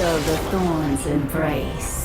Feel the thorns embrace.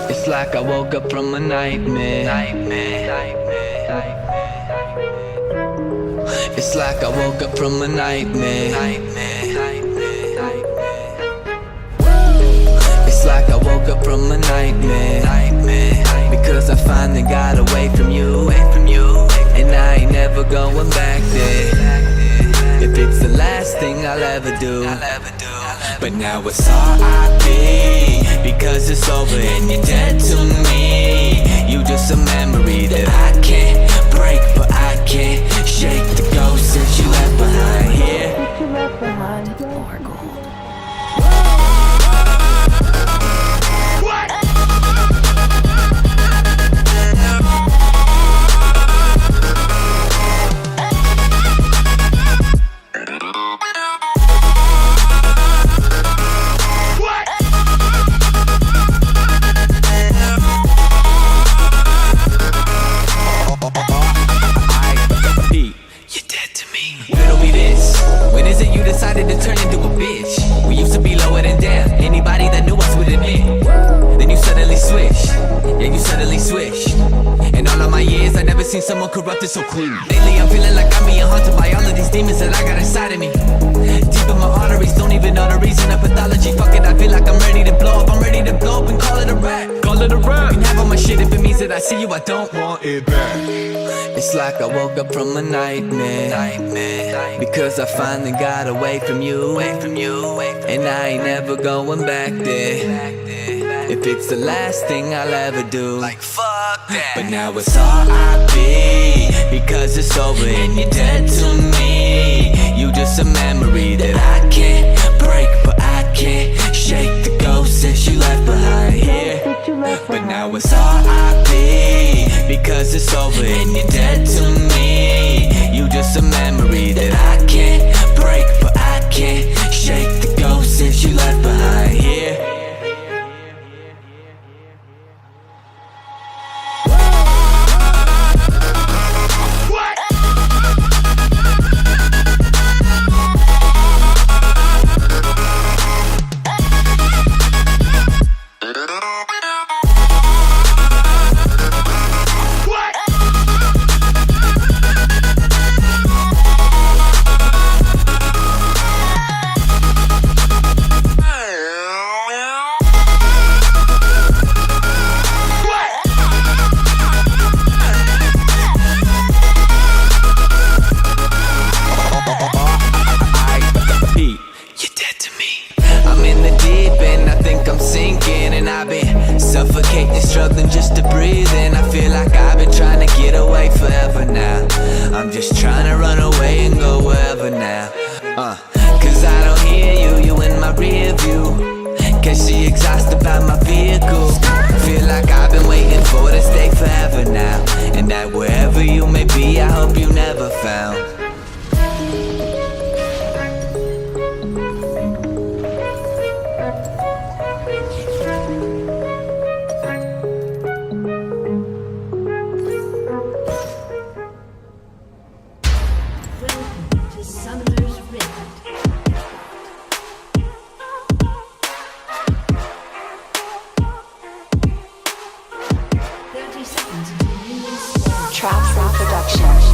It's like I woke up from a nightmare. It's like I woke up from a nightmare. It's like I woke up from a nightmare. Because I finally got away from you. And I ain't never going back there. If if it's the last thing I'll ever do. But now it's R.I.P. because it's over and you're dead to me. You just a memory that I can't break, but I can't shake the ghost that you left behind here. Or gold. Decided to turn into a bitch. We used to be lower than down. Anybody that knew us would admit. Then you suddenly switch. Yeah, you suddenly switch. In all of my years, I never seen someone corrupted so clean. Lately, I'm feeling like I'm being haunted by all of these demons that I got inside of me. Deep in my arteries, don't even know the reason of pathology. Fuck it, I feel like I'm ready to blow up. I'm ready to blow up and call it a rap. Call it a rap. You can have all my shit if it means that I see you. I don't want it back. It's like I woke up from a nightmare. Because I finally got away from you. And I ain't never going back there. If it's the last thing I'll ever do. Like fuck that. But now it's R.I.P. because it's over and you're dead to me. You just a memory that I can't break, but I can't shake the ghost that you left behind here. But now it's R.I.P. because it's over and you're dead to me. You just a memory that I can't break, but I can't shake the ghost that you left behind here. Suffocating, struggling just to breathe. And I feel like I've been trying to get away forever now. I'm just trying to run away and go wherever now. Cause I don't hear you in my rear view. Cause she exhausted by my vehicle. Feel like I've been waiting for to stay forever now. And that wherever you may be, I hope you never found. Trap Production.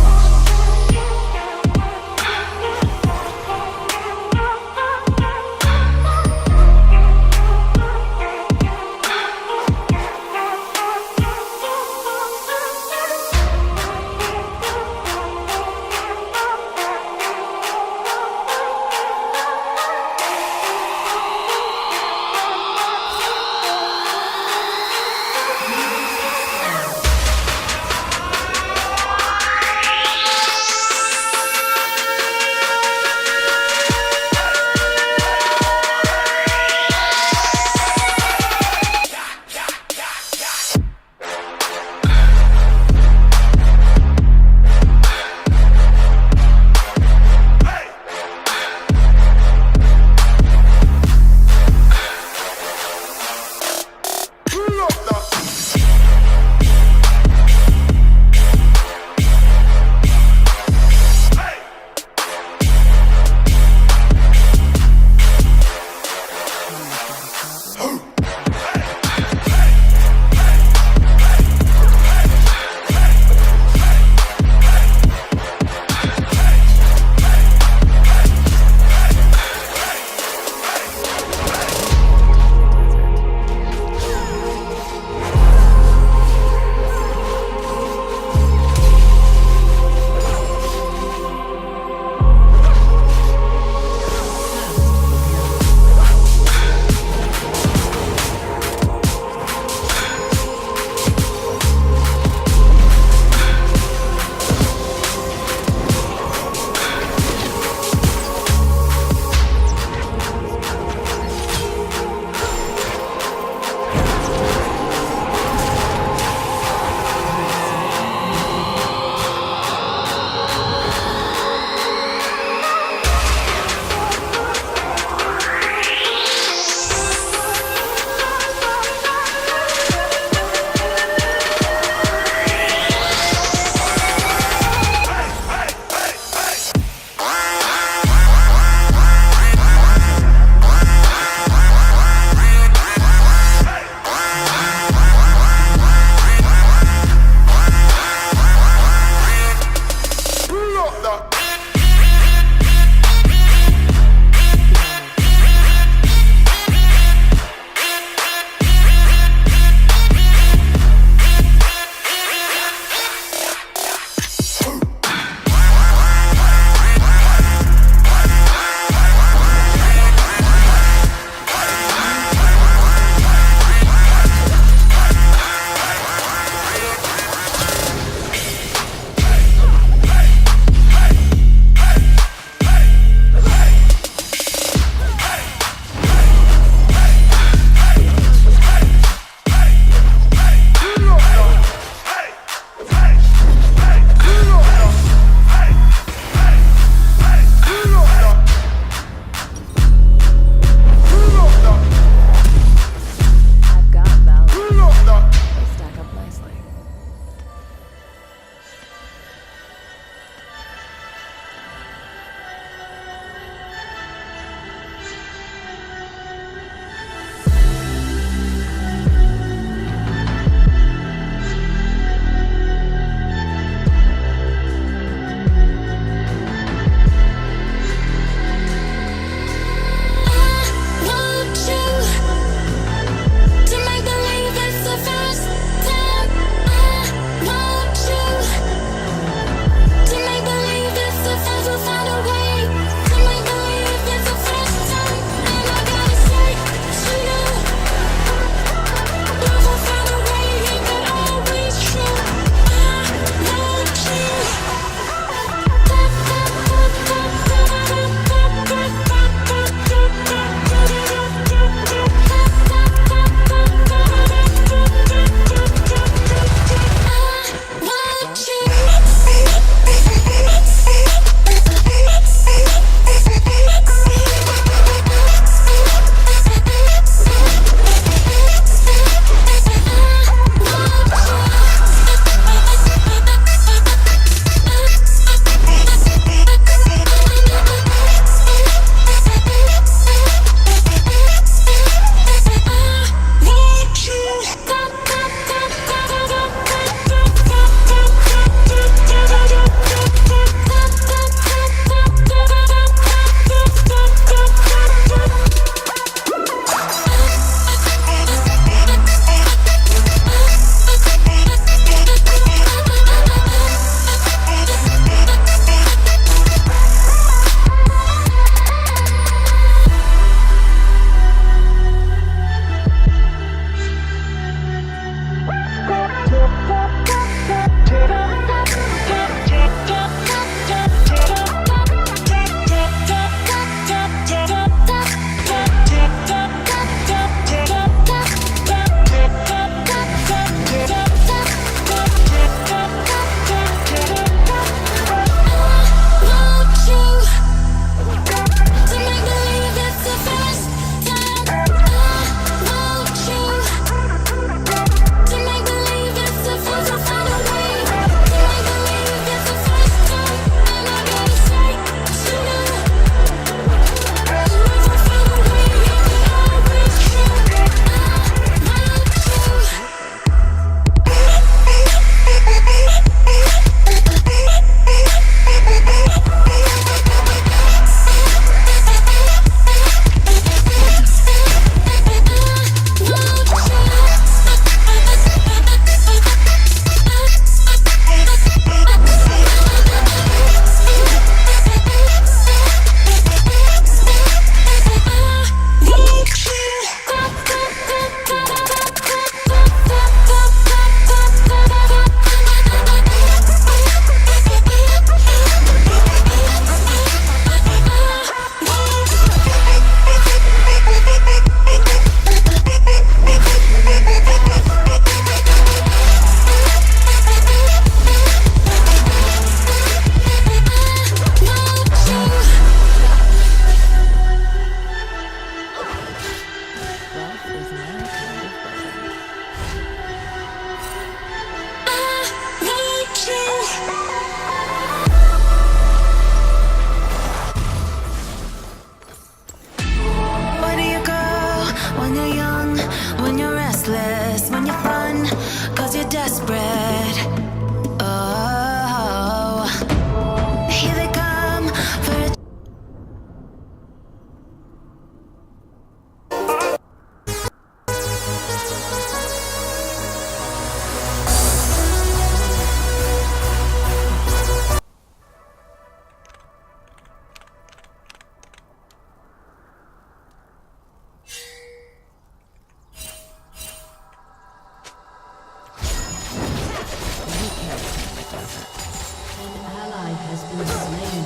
ally has been slain.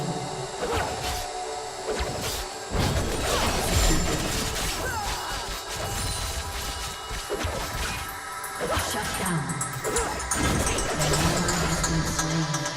Shut down. An ally has been slain.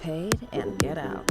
paid and get out.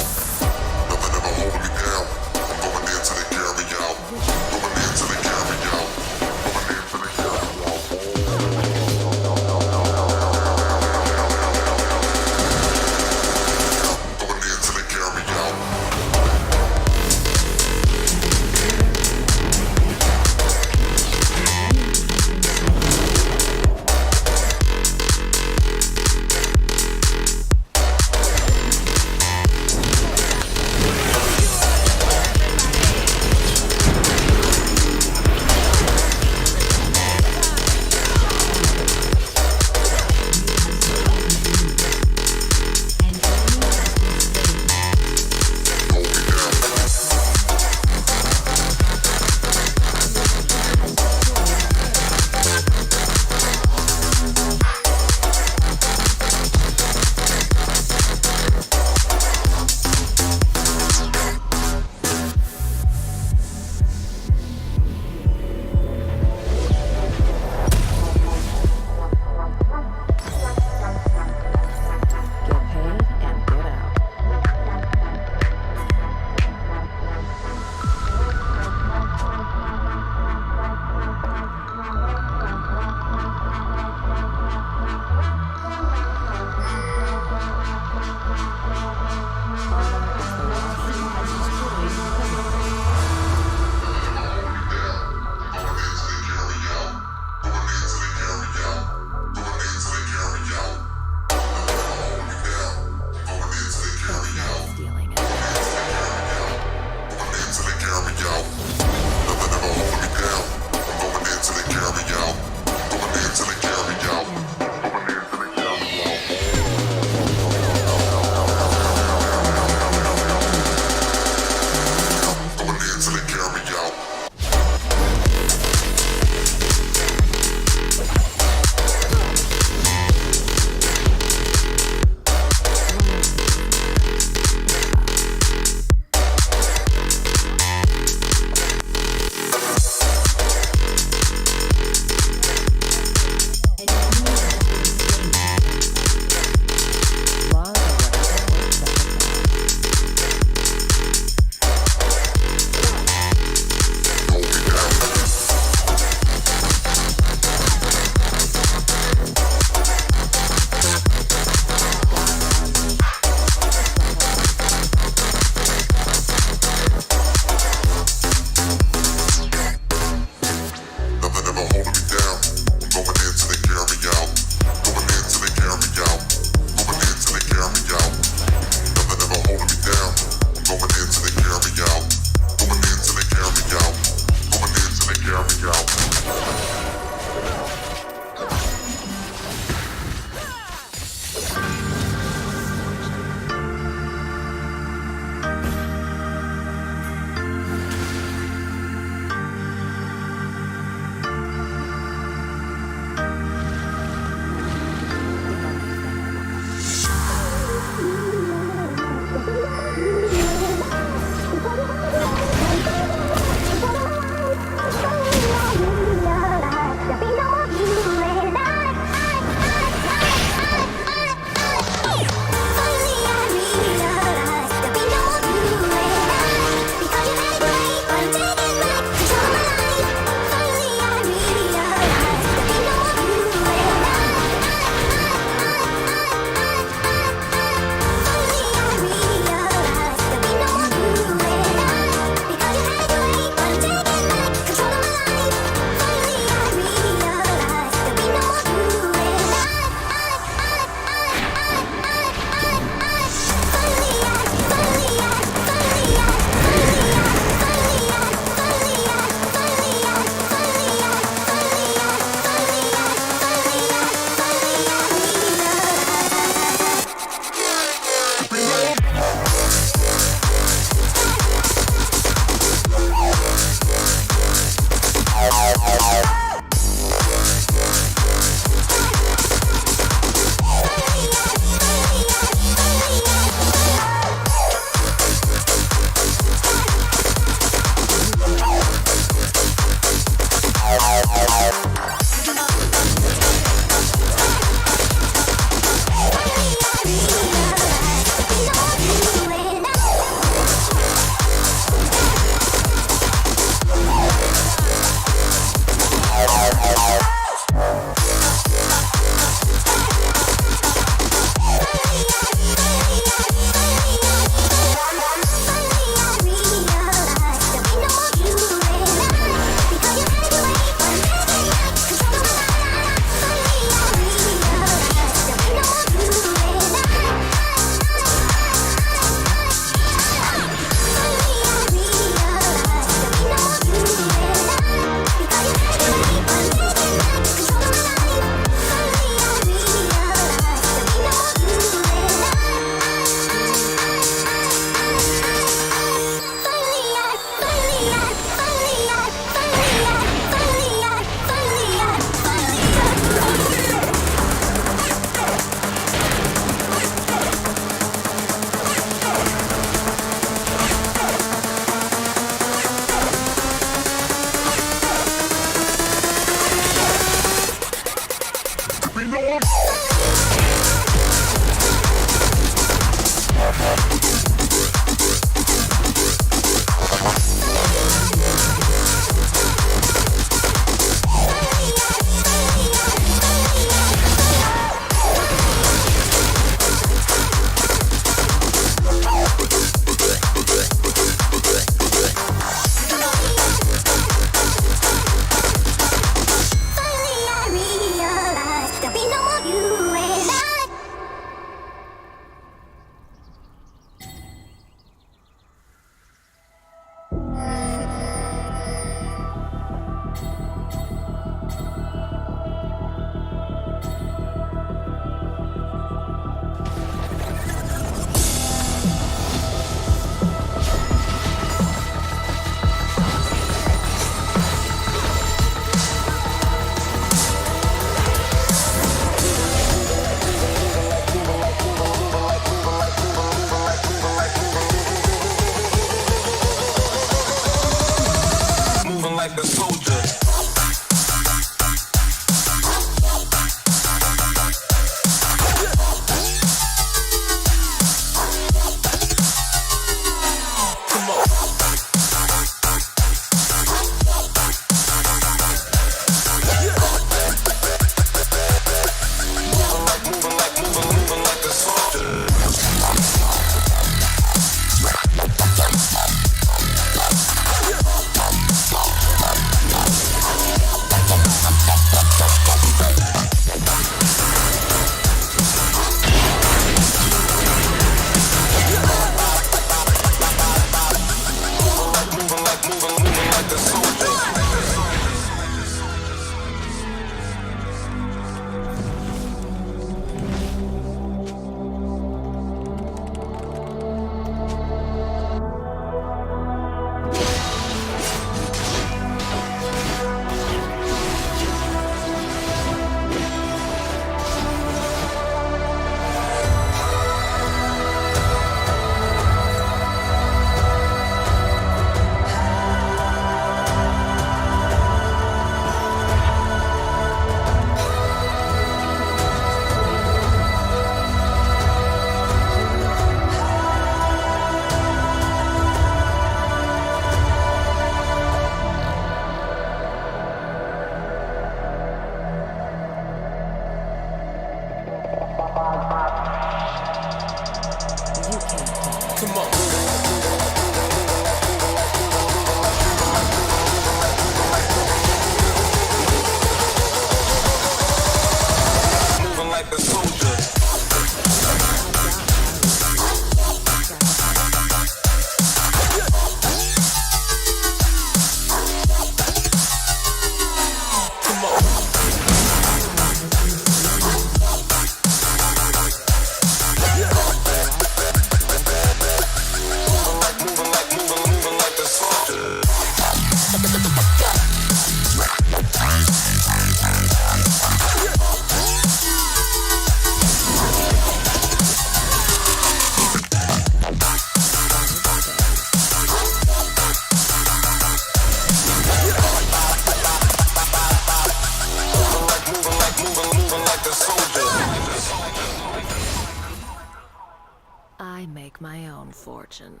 I make my own fortune.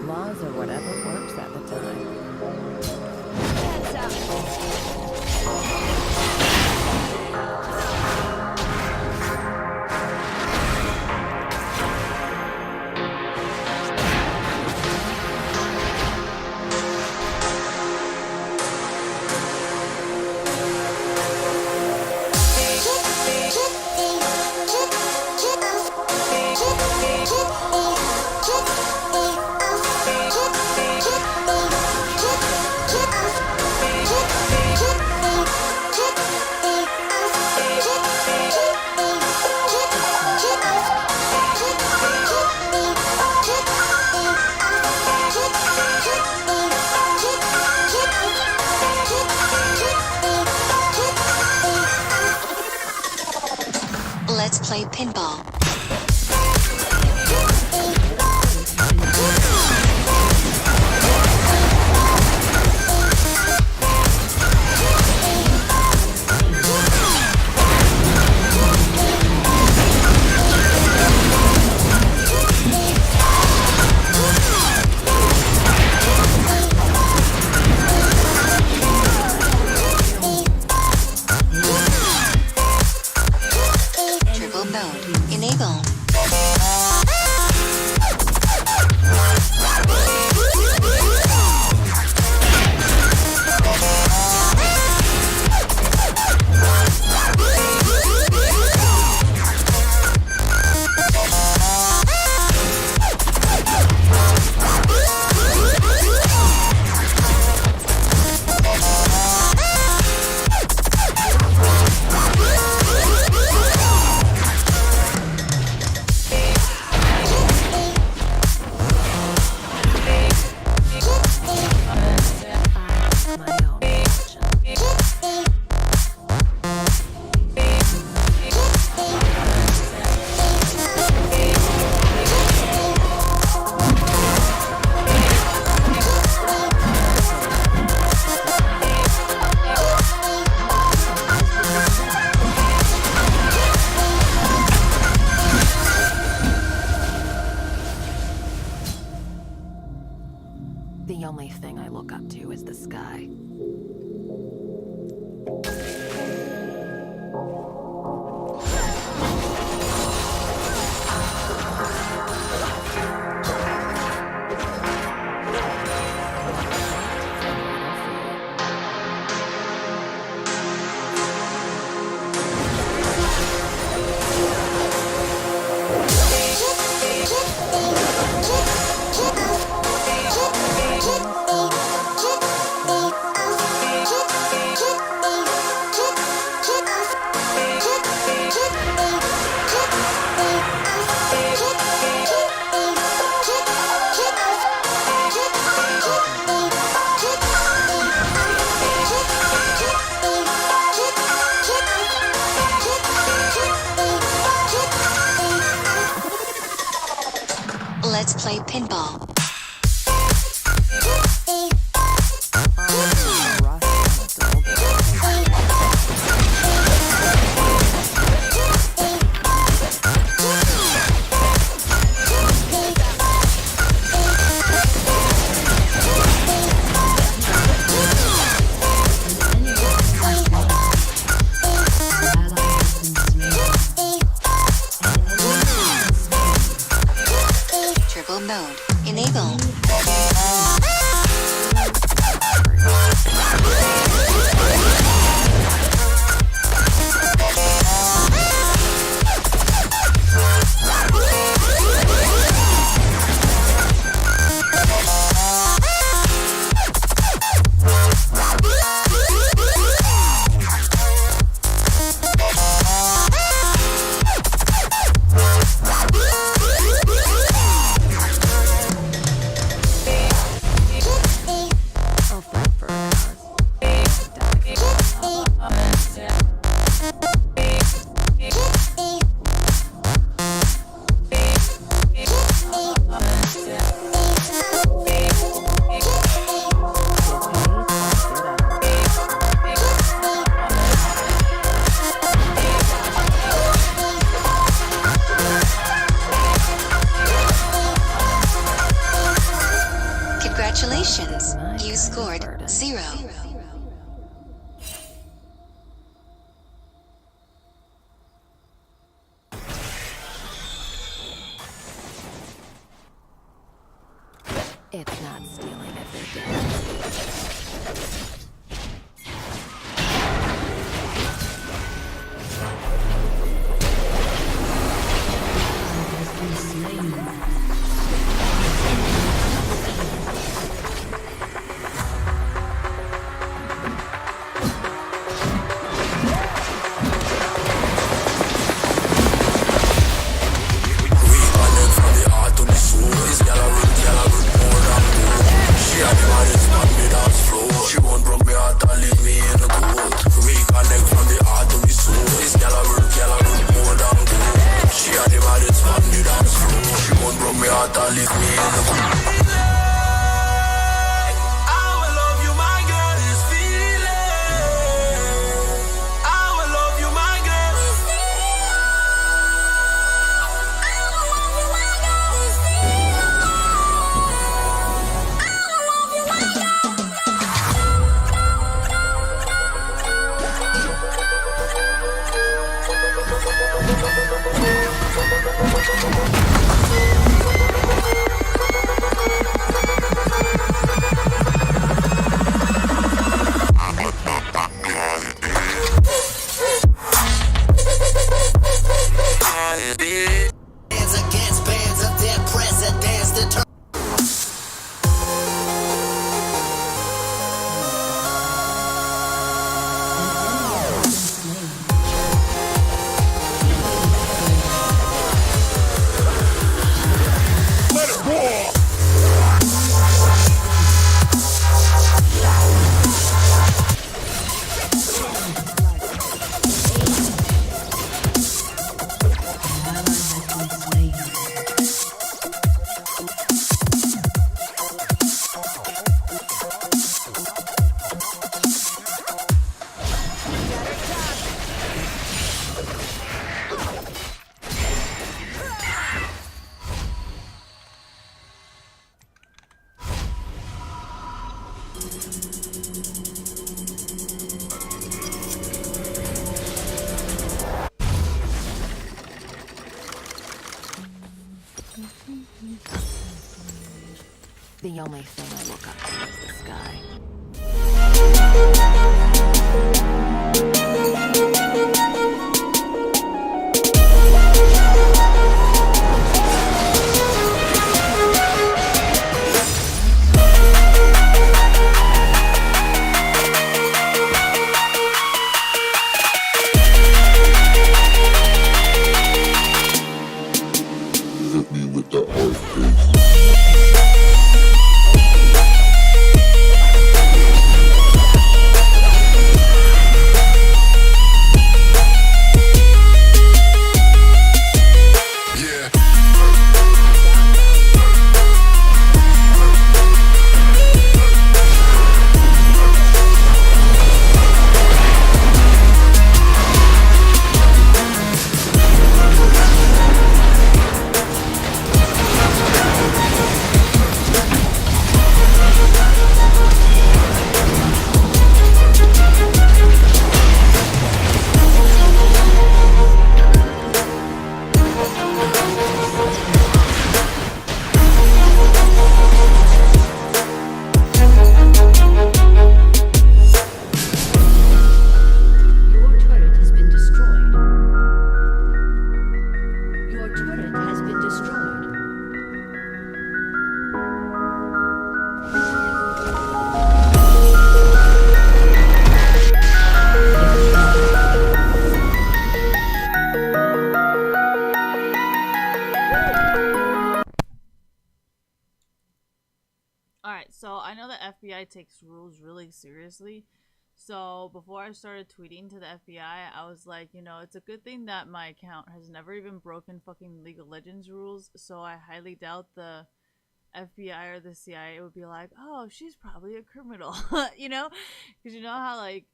Laws or whatever works at the time. Let's play pinball. Triple mode. Enable. The only thing I look up to is the sky. Let's play pinball. Triple mode. Enable. It's not stealing if they're dead. The only thing I look up to is the sky. Hit me with the hard bass. Your turret has been destroyed. Your turret has been destroyed. Alright, so I know the FBI takes rules really seriously. So before I started tweeting to the FBI, I was like, you know, it's a good thing that my account has never even broken fucking League of Legends rules. So I highly doubt the FBI or the CIA would be like, oh, she's probably a criminal, you know? Because you know how, like,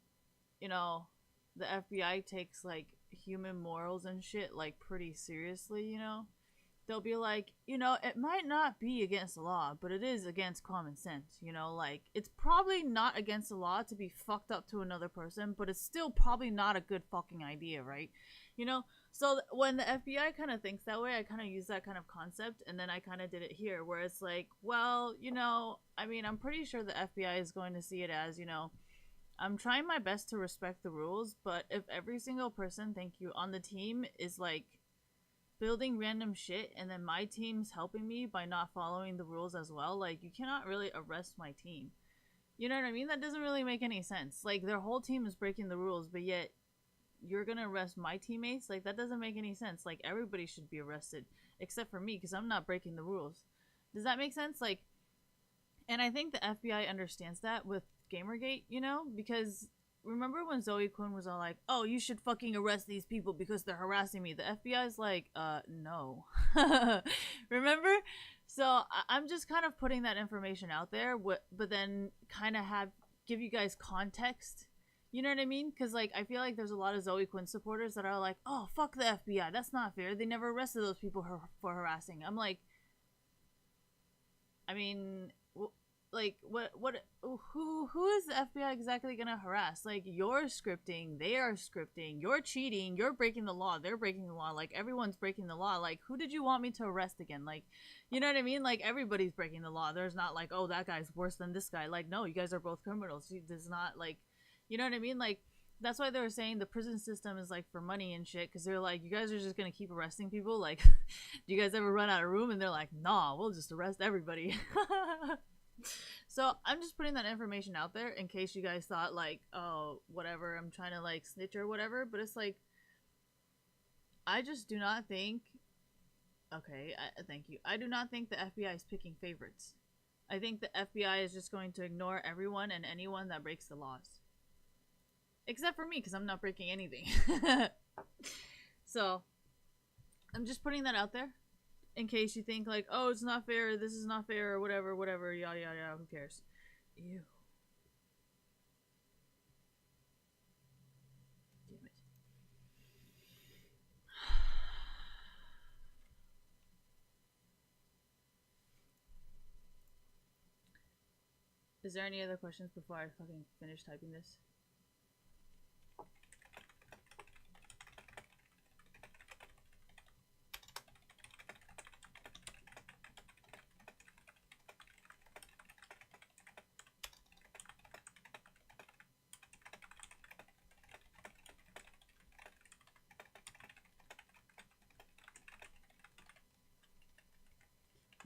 you know, the FBI takes, like, human morals and shit, like, pretty seriously, you know? they'll be like, you know, it might not be against the law, but it is against common sense, you know, like, it's probably not against the law to be fucked up to another person, but it's still probably not a good fucking idea, right? You know, so when the FBI kind of thinks that way, I kind of use that kind of concept, and then I kind of did it here, where it's like, well, you know, I mean, I'm pretty sure the FBI is going to see it as, you know, I'm trying my best to respect the rules, but if every single person, thank you, on the team is like building random shit and then my team's helping me by not following the rules as well, like, you cannot really arrest my team. You know what I mean? That doesn't really make any sense. Like, their whole team is breaking the rules, but yet you're gonna arrest my teammates? Like, that doesn't make any sense. Like, everybody should be arrested except for me because I'm not breaking the rules. Does that make sense? Like, and I think the FBI understands that with Gamergate, you know, because remember when Zoe Quinn was all like, oh, you should fucking arrest these people because they're harassing me? The FBI's like, no. Remember? So I'm just kind of putting that information out there, but then kind of give you guys context. You know what I mean? Because, like, I feel like there's a lot of Zoe Quinn supporters that are like, oh, fuck the FBI. That's not fair. They never arrested those people for harassing. I'm like, I mean, like, who is the FBI exactly gonna harass? Like, you're scripting, they are scripting, you're cheating, you're breaking the law, they're breaking the law, like, everyone's breaking the law. Like, who did you want me to arrest again? Like, you know what I mean? Like, everybody's breaking the law. There's not like, oh, that guy's worse than this guy. Like, no, you guys are both criminals. There's not, like, you know what I mean? Like, that's why they were saying the prison system is like for money and shit, because they're like, you guys are just gonna keep arresting people. Like, do you guys ever run out of room? And they're like, nah, we'll just arrest everybody. So I'm just putting that information out there in case you guys thought like, oh, whatever, I'm trying to like snitch or whatever. But it's like, I just do not think, okay, thank you, I do not think the FBI is picking favorites. I think the FBI is just going to ignore everyone and anyone that breaks the laws. Except for me, because I'm not breaking anything. So, I'm just putting that out there. In case you think like, oh, it's not fair, this is not fair, or whatever, yada, yada, yada, who cares? Ew. Damn it. Is there any other questions before I fucking finish typing this?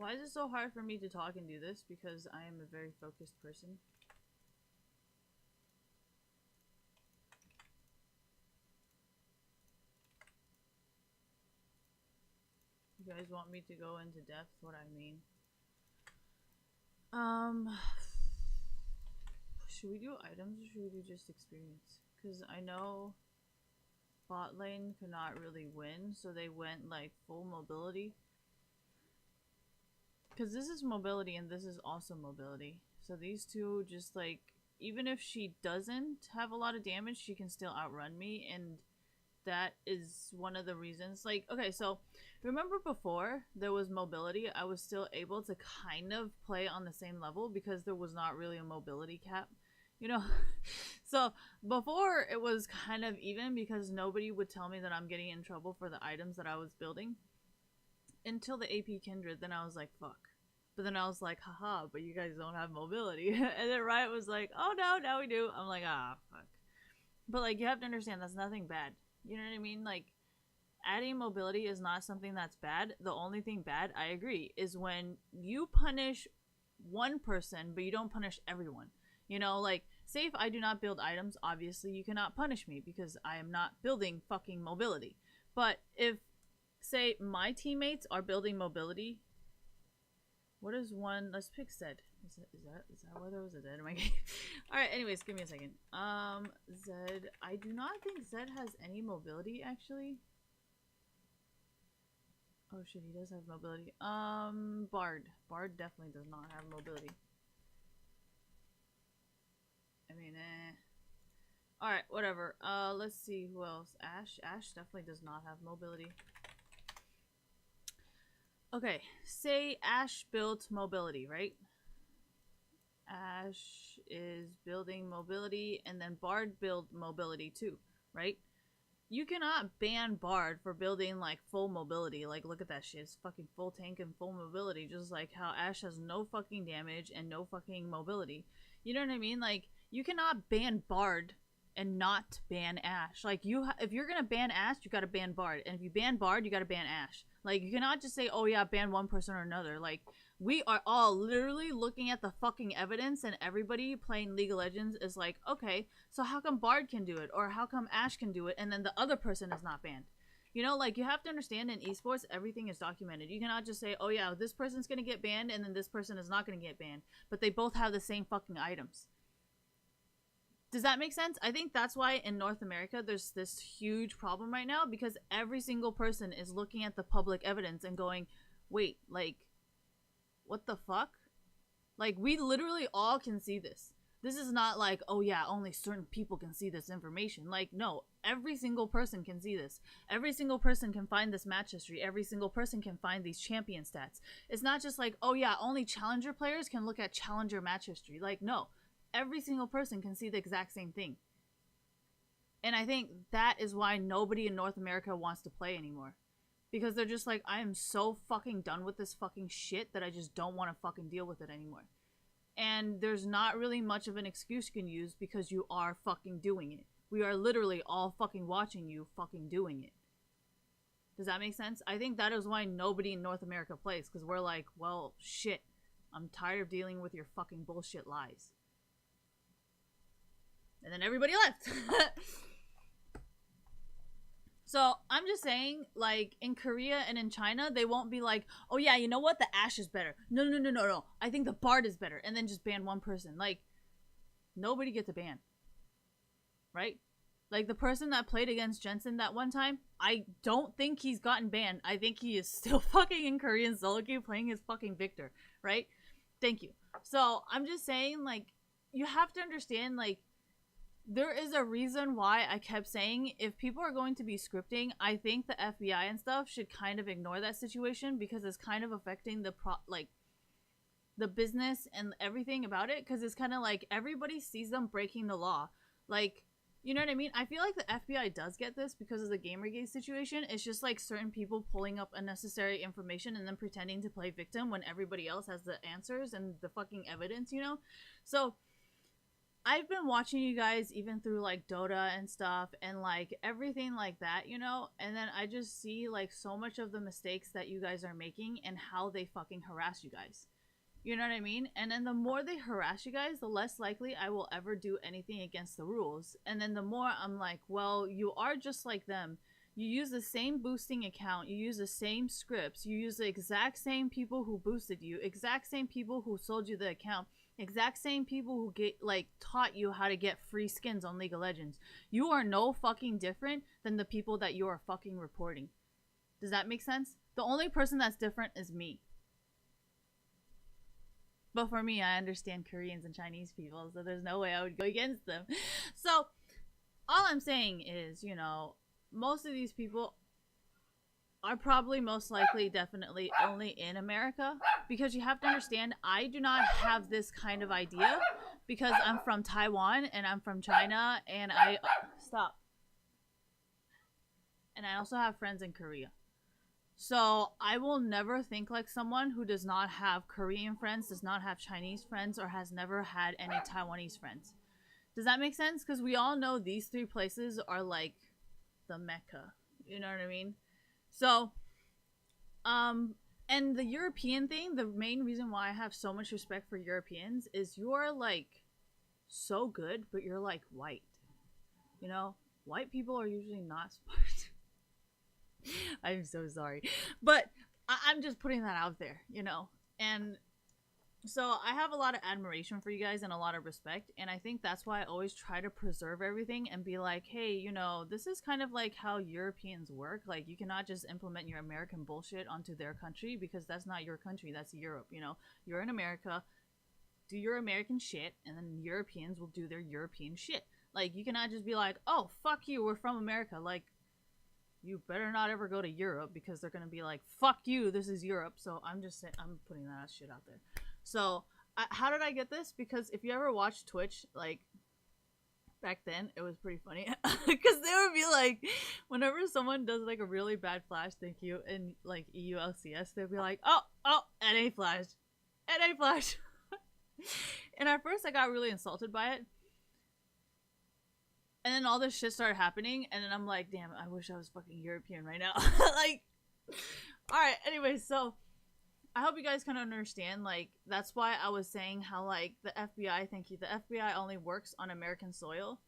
Why is it so hard for me to talk and do this? Because I am a very focused person. You guys want me to go into depth what I mean? Should we do items or should we do just experience? Because I know bot lane could not really win, so they went like full mobility. Because this is mobility and this is also mobility. So these two just like, even if she doesn't have a lot of damage, she can still outrun me. And that is one of the reasons. Like, okay, so remember before there was mobility, I was still able to kind of play on the same level because there was not really a mobility cap. You know, so before it was kind of even because nobody would tell me that I'm getting in trouble for the items that I was building. Until the AP Kindred, then I was like, fuck. But then I was like, haha, but you guys don't have mobility. And then Riot was like, oh no, now we do. I'm like, ah, fuck. But like, you have to understand, that's nothing bad. You know what I mean? Like, adding mobility is not something that's bad. The only thing bad, I agree, is when you punish one person, but you don't punish everyone. You know, like, say if I do not build items, obviously you cannot punish me because I am not building fucking mobility. But if, say, my teammates are building mobility, what is one? Let's pick Zed. Is that why there was a Zed in my game? Alright, anyways, give me a second. Zed. I do not think Zed has any mobility, actually. Oh shit, he does have mobility. Bard. Bard definitely does not have mobility. I mean, Alright, whatever. Let's see who else. Ash. Ash definitely does not have mobility. Okay, say Ash built mobility, right? Ash is building mobility, and then Bard build mobility too, right? You cannot ban Bard for building like full mobility. Like, look at that shit. It's fucking full tank and full mobility. Just like how Ash has no fucking damage and no fucking mobility. You know what I mean? Like, you cannot ban Bard and not ban Ash. Like, if you're gonna ban Ash, you gotta ban Bard. And if you ban Bard, you gotta ban Ash. Like, you cannot just say, oh yeah, ban one person or another. Like, we are all literally looking at the fucking evidence, and everybody playing League of Legends is like, okay, so how come Bard can do it, or how come Ash can do it, and then the other person is not banned? You know, like, you have to understand in esports, everything is documented. You cannot just say, oh yeah, this person's gonna get banned, and then this person is not gonna get banned, but they both have the same fucking items. Does that make sense? I think that's why in North America there's this huge problem right now, because every single person is looking at the public evidence and going, wait, like, what the fuck? Like, we literally all can see this. This is not like, oh yeah, only certain people can see this information. Like, no, every single person can see this. Every single person can find this match history. Every single person can find these champion stats. It's not just like, oh yeah, only challenger players can look at challenger match history. Like, no, every single person can see the exact same thing. And I think that is why nobody in North America wants to play anymore. Because they're just like, I am so fucking done with this fucking shit that I just don't want to fucking deal with it anymore. And there's not really much of an excuse you can use, because you are fucking doing it. We are literally all fucking watching you fucking doing it. Does that make sense? I think that is why nobody in North America plays, because we're like, well, shit. I'm tired of dealing with your fucking bullshit lies. And then everybody left. So, I'm just saying, like, in Korea and in China, they won't be like, oh yeah, you know what? The Ashe is better. No. I think the Bard is better. And then just ban one person. Like, nobody gets a ban. Right? Like, the person that played against Jensen that one time, I don't think he's gotten banned. I think he is still fucking in Korean solo queue playing his fucking Victor. Right? Thank you. So, I'm just saying, like, you have to understand, like, there is a reason why I kept saying, if people are going to be scripting, I think the FBI and stuff should kind of ignore that situation, because it's kind of affecting the business and everything about it, because it's kind of like everybody sees them breaking the law. Like, you know what I mean? I feel like the FBI does get this because of the Gamergate situation. It's just like certain people pulling up unnecessary information and then pretending to play victim when everybody else has the answers and the fucking evidence, you know? So I've been watching you guys even through like Dota and stuff and like everything like that, you know, and then I just see like so much of the mistakes that you guys are making and how they fucking harass you guys. You know what I mean? And then the more they harass you guys, the less likely I will ever do anything against the rules. And then the more I'm like, well, you are just like them. You use the same boosting account, you use the same scripts, you use the exact same people who boosted you, exact same people who sold you the account, exact same people who taught you how to get free skins on League of Legends. You are no fucking different than the people that you are fucking reporting. Does that make sense? The only person that's different is me. But for me, I understand Koreans and Chinese people, so there's no way I would go against them. So all I'm saying is, you know, most of these people are probably most likely definitely only in America, because you have to understand, I do not have this kind of idea because I'm from Taiwan and I'm from China, and I and I also have friends in Korea. So I will never think like someone who does not have Korean friends, does not have Chinese friends, or has never had any Taiwanese friends. Does that make sense? Because we all know these three places are like the Mecca. You know what I mean? So, and the European thing, the main reason why I have so much respect for Europeans is you're like so good, but you're like white. You know, white people are usually not smart. I'm so sorry, but I'm just putting that out there, you know. And so I have a lot of admiration for you guys and a lot of respect, and I think that's why I always try to preserve everything and be like, hey, you know, this is kind of like how Europeans work. Like, you cannot just implement your American bullshit onto their country, because that's not your country, that's Europe, you know. You're in America, do your American shit, and then Europeans will do their European shit. Like, you cannot just be like, oh, fuck you, we're from America. Like, you better not ever go to Europe because they're gonna be like, fuck you, this is Europe. So I'm just saying, I'm putting that shit out there. So how did I get this? Because if you ever watch Twitch, like back then, it was pretty funny because they would be like, whenever someone does like a really bad flash, thank you, in like EULCS, they'd be like, oh, NA flash, NA flash. And at first I got really insulted by it. And then all this shit started happening, and then I'm like, damn, I wish I was fucking European right now. Like, alright, anyway, so I hope you guys kind of understand, like, that's why I was saying how, like, the FBI, thank you, the FBI only works on American soil.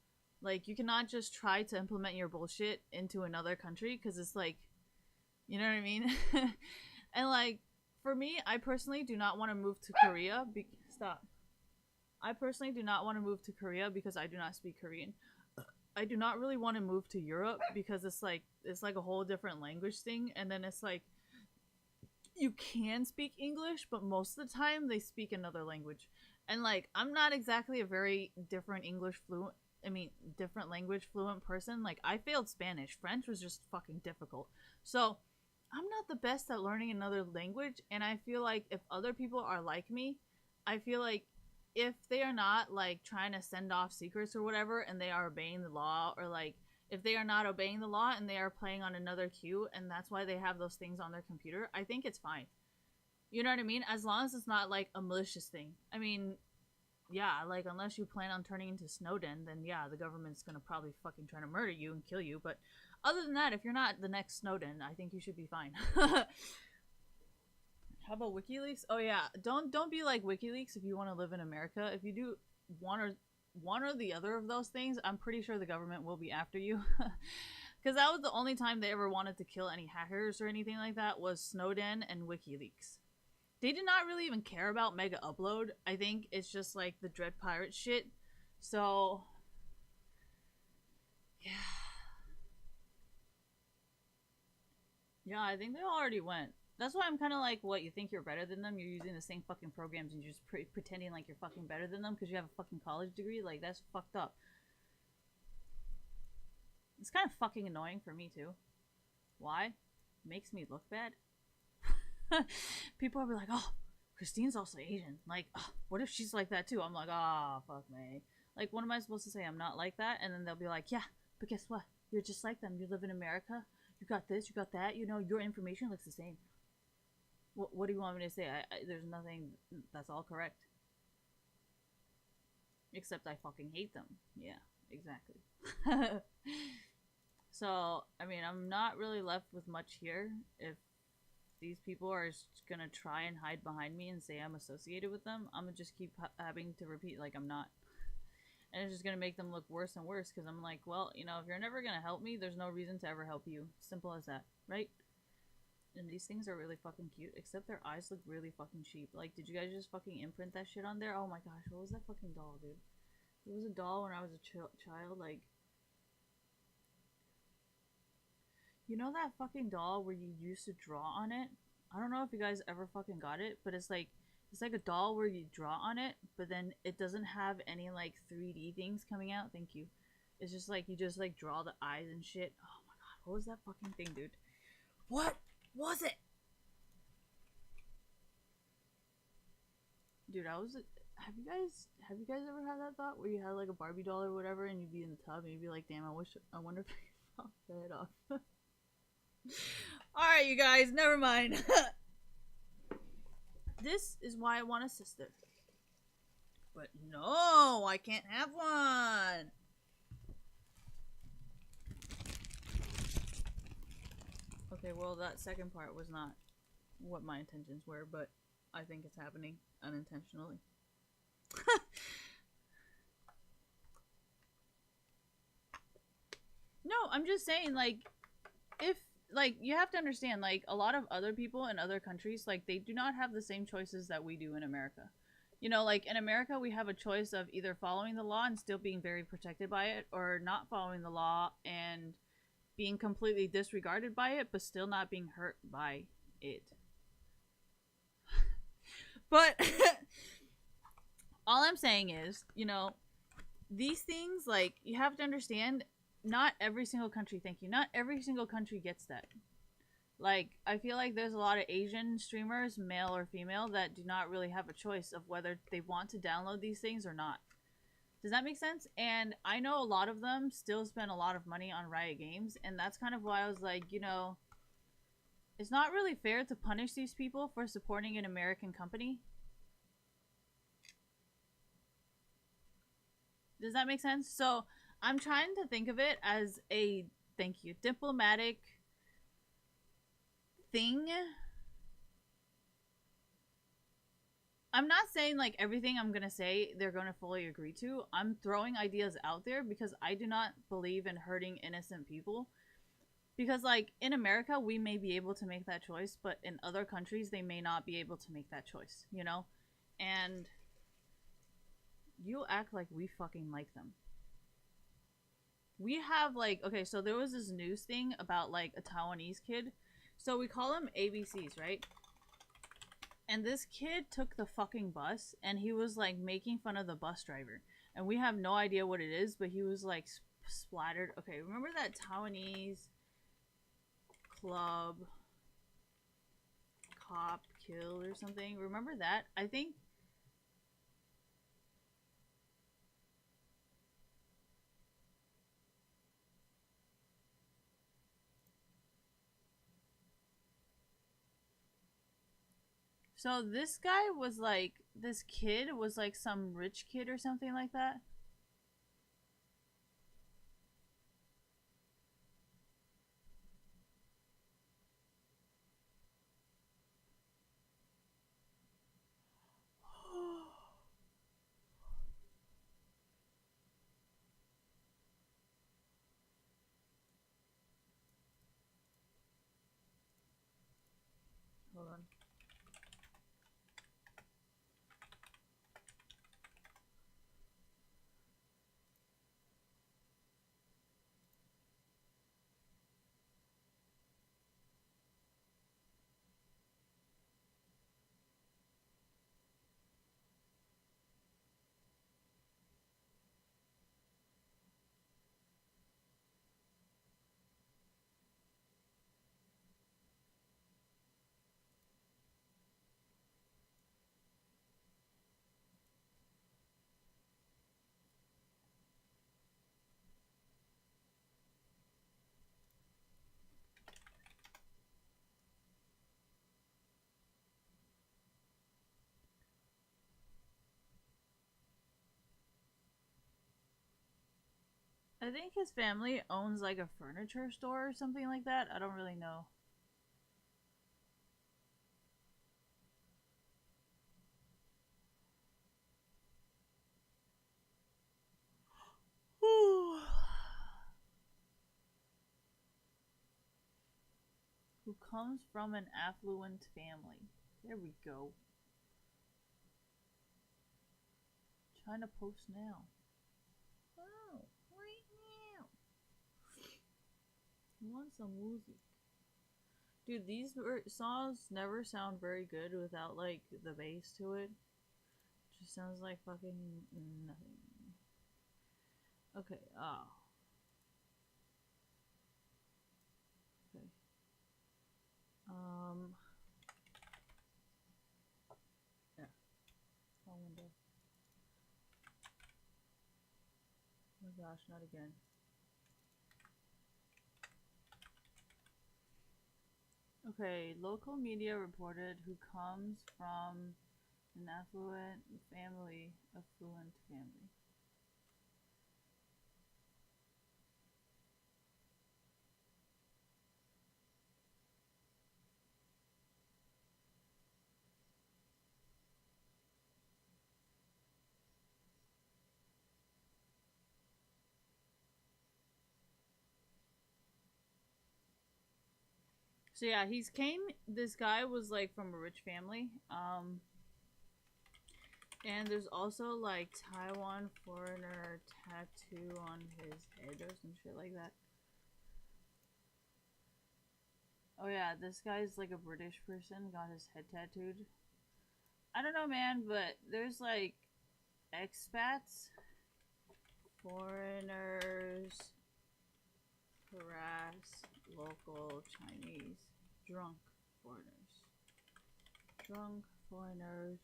Like, you cannot just try to implement your bullshit into another country, because it's like, you know what I mean? And, like, for me, I personally do not want to move to Korea. Stop. I personally do not want to move to Korea because I do not speak Korean. I do not really want to move to Europe because it's like a whole different language thing, and then it's like you can speak English, but most of the time they speak another language. And like I'm not exactly a very different language fluent person. Like I failed Spanish. French was just fucking difficult. So I'm not the best at learning another language, and I feel like if other people are like me, I feel like if they are not like trying to send off secrets or whatever and they are obeying the law, or like if they are not obeying the law and they are playing on another queue and that's why they have those things on their computer, I think it's fine. You know what I mean? As long as it's not like a malicious thing. I mean, yeah, like unless you plan on turning into Snowden, then yeah, the government's gonna probably fucking try to murder you and kill you. But other than that, if you're not the next Snowden, I think you should be fine. How about WikiLeaks? Oh yeah, don't be like WikiLeaks if you want to live in America. If you do one or the other of those things, I'm pretty sure the government will be after you. Because that was the only time they ever wanted to kill any hackers or anything like that, was Snowden and WikiLeaks. They did not really even care about Mega Upload. I think it's just like the Dread Pirate shit. So yeah. Yeah, I think they already went. That's why I'm kind of like, what, you think you're better than them? You're using the same fucking programs and you're just pretending like you're fucking better than them because you have a fucking college degree? Like, that's fucked up. It's kind of fucking annoying for me, too. Why? It makes me look bad. People will be like, oh, Christine's also Asian. Like, oh, what if she's like that, too? I'm like, ah, oh, fuck me. Like, what am I supposed to say? I'm not like that? And then they'll be like, yeah, but guess what? You're just like them. You live in America. You got this, you got that. You know, your information looks the same. What do you want me to say? There's nothing that's all correct. Except I fucking hate them. Yeah, exactly. So, I mean, I'm not really left with much here. If these people are gonna try and hide behind me and say I'm associated with them, I'm gonna just keep having to repeat like I'm not. And it's just gonna make them look worse and worse because I'm like, well, you know, if you're never gonna help me, there's no reason to ever help you. Simple as that, right? And these things are really fucking cute, except their eyes look really fucking cheap. Like, did you guys just fucking imprint that shit on there? Oh my gosh, what was that fucking doll, dude? It was a doll when I was a child, like... You know that fucking doll where you used to draw on it? I don't know if you guys ever fucking got it, but it's like a doll where you draw on it, but then it doesn't have any, like, 3D things coming out. Thank you. It's just like, you just, like, draw the eyes and shit. Oh my god, what was that fucking thing, dude? What was it? Dude, have you guys ever had that thought where you had like a Barbie doll or whatever and you'd be in the tub and you'd be like, damn, I wonder if I could pop the head off. Alright, you guys, never mind. This is why I want a sister. But no, I can't have one. Okay, well, that second part was not what my intentions were, but I think it's happening unintentionally. No, I'm just saying, like, if, like, you have to understand, like, a lot of other people in other countries, like, they do not have the same choices that we do in America. You know, like, in America, we have a choice of either following the law and still being very protected by it, or not following the law and being completely disregarded by it, but still not being hurt by it. But all I'm saying is, you know, these things, like, you have to understand, not every single country, thank you, not every single country gets that. Like, I feel like there's a lot of Asian streamers, male or female, that do not really have a choice of whether they want to download these things or not. Does that make sense? And I know a lot of them still spend a lot of money on Riot Games, and that's kind of why I was like, you know, it's not really fair to punish these people for supporting an American company. Does that make sense? So I'm trying to think of it as a, thank you, diplomatic thing. I'm not saying like everything I'm gonna say they're gonna fully agree to. I'm throwing ideas out there because I do not believe in hurting innocent people. Because like in America we may be able to make that choice, but in other countries they may not be able to make that choice, you know? And you act like we fucking like them. We have like, okay, so there was this news thing about like a Taiwanese kid. So we call them ABCs, right? And this kid took the fucking bus and he was like making fun of the bus driver. And we have no idea what it is, but he was like splattered. Okay, remember that Taiwanese club cop killed or something? Remember that? I think. So this guy was like, this kid was like some rich kid or something like that. Hold on. I think his family owns like a furniture store or something like that. I don't really know. Who comes from an affluent family. There we go. Trying to post now. Oh, right now. I want some music. Dude, these songs never sound very good without like the bass to it. Just sounds like fucking nothing. Okay, oh. Okay. Yeah. File window. Oh my gosh, not again. Okay, local media reported who comes from an affluent family. So yeah, this guy was like from a rich family. And there's also like Taiwan foreigner tattoo on his head or some shit like that. Oh yeah, this guy's like a British person, got his head tattooed. I don't know, man, but there's like expats, foreigners, harass local Chinese drunk foreigners. Drunk foreigners.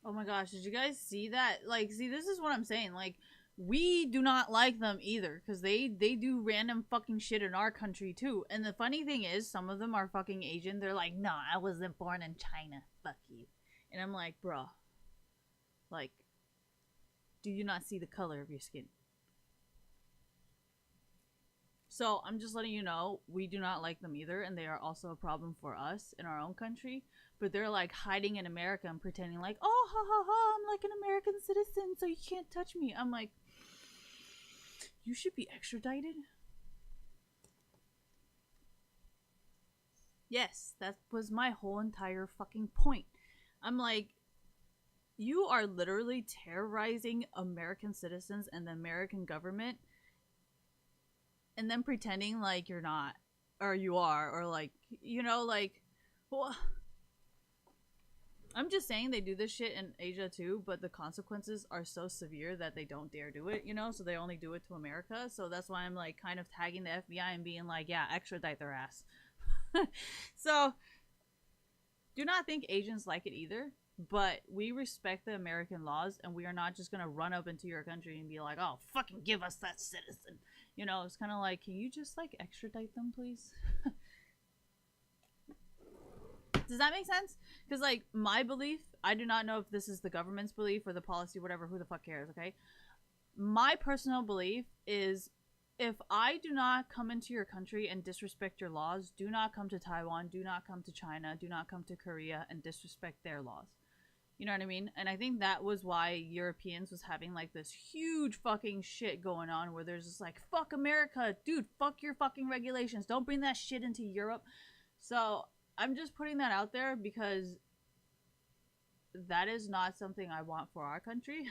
Oh my gosh, did you guys see that? Like, see, this is what I'm saying. Like, we do not like them either because they do random fucking shit in our country too. And the funny thing is, some of them are fucking Asian. They're like, "No, I wasn't born in China. Fuck you." And I'm like, "Bruh, like, do you not see the color of your skin?" So I'm just letting you know, we do not like them either, and they are also a problem for us in our own country. But they're like hiding in America and pretending like, "Oh, ha ha ha, I'm like an American citizen, so you can't touch me." I'm like, you should be extradited. Yes, that was my whole entire fucking point. I'm like, you are literally terrorizing American citizens and the American government, and then pretending like you're not, or you are, or like, you know, like, well, I'm just saying they do this shit in Asia too, but the consequences are so severe that they don't dare do it, you know, so they only do it to America. So that's why I'm like kind of tagging the FBI and being like, yeah, extradite their ass. So do not think Asians like it either, but we respect the American laws, and we are not just gonna run up into your country and be like, "Oh, fucking give us that citizen." You know, it's kind of like, can you just like extradite them, please? Does that make sense? Because like my belief, I do not know if this is the government's belief or the policy, whatever. Who the fuck cares? Okay, my personal belief is, if I do not come into your country and disrespect your laws, do not come to Taiwan, do not come to China, do not come to Korea and disrespect their laws. You know what I mean? And I think that was why Europeans was having like this huge fucking shit going on, where there's just like, fuck America, dude, fuck your fucking regulations, don't bring that shit into Europe. So I'm just putting that out there because that is not something I want for our country.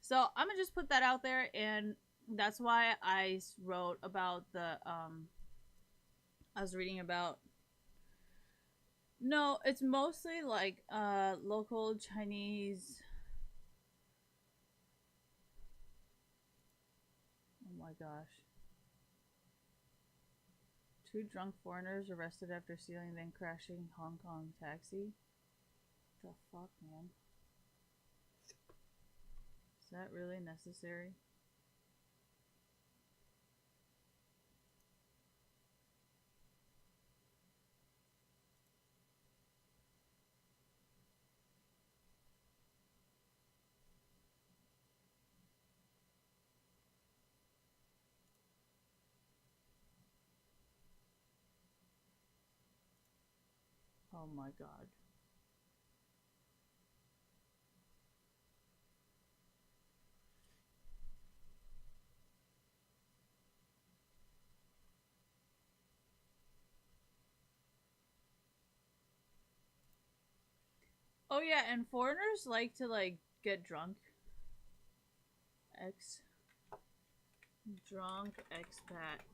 So I'm gonna just put that out there, and that's why I wrote about the I was reading about, no, it's mostly like local Chinese. Oh my gosh. 2 drunk foreigners arrested after stealing then crashing Hong Kong taxi. The fuck, man? Is that really necessary? Oh my god. Oh yeah, and foreigners like to like get drunk. Drunk expat.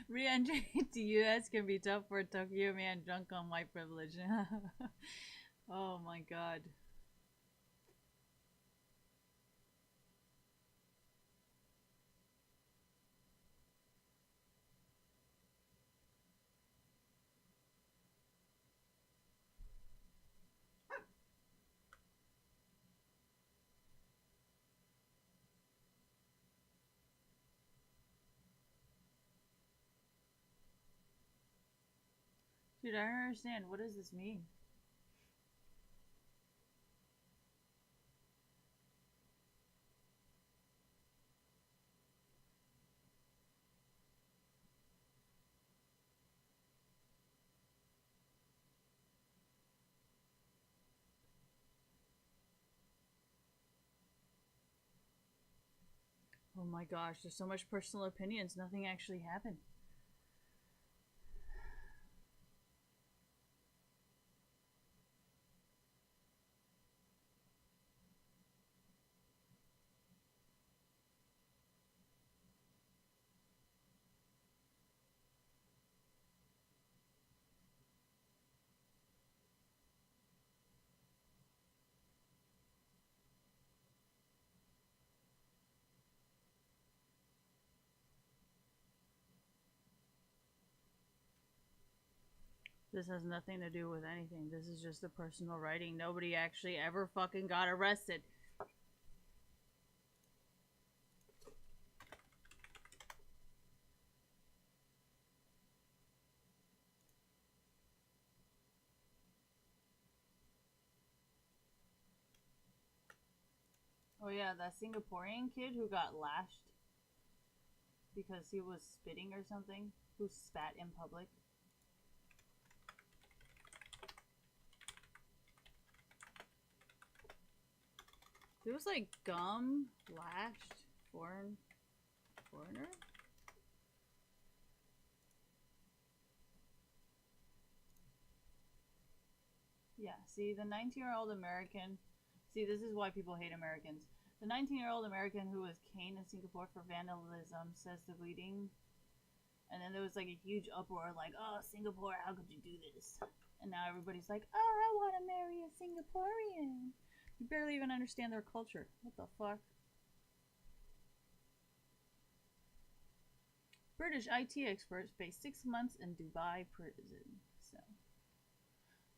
Re-entry to US can be tough for a Tokyo man drunk on white privilege. Oh my god. Dude, I don't understand. What does this mean? Oh my gosh, there's so much personal opinions. Nothing actually happened. This has nothing to do with anything. This is just a personal writing. Nobody actually ever fucking got arrested. Oh yeah, that Singaporean kid who got lashed because he was spitting or something, who spat in public. It was like gum lashed foreigner. Yeah, see the 19-year-old American. See, this is why people hate Americans. The 19-year-old American who was caned in Singapore for vandalism says the bleeding. And then there was like a huge uproar like, oh, Singapore, how could you do this? And now everybody's like, oh, I want to marry a Singaporean. You barely even understand their culture. What the fuck? British IT experts face 6 months in Dubai prison.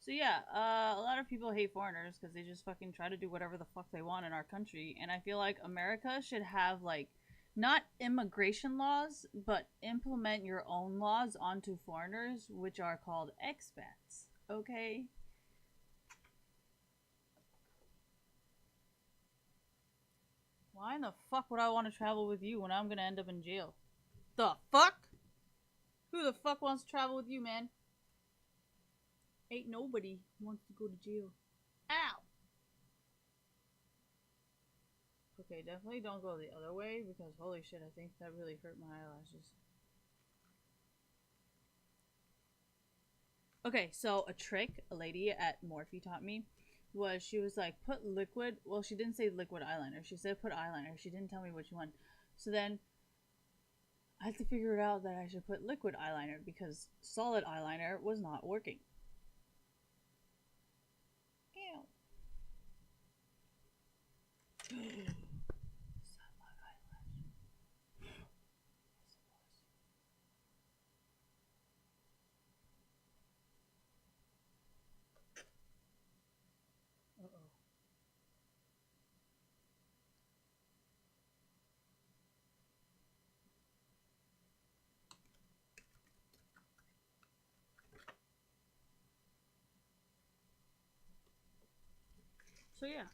So yeah, a lot of people hate foreigners because they just fucking try to do whatever the fuck they want in our country. And I feel like America should have like, not immigration laws, but implement your own laws onto foreigners, which are called expats. Okay? Why in the fuck would I want to travel with you when I'm gonna end up in jail? The fuck? Who the fuck wants to travel with you, man? Ain't nobody wants to go to jail. Ow! Okay, definitely don't go the other way because holy shit, I think that really hurt my eyelashes. Okay, so a trick a lady at Morphe taught me was she was like, put liquid. Well, she didn't say liquid eyeliner. She said put eyeliner. She didn't tell me which one. So then I had to figure it out that I should put liquid eyeliner because solid eyeliner was not working. Ew. So yeah,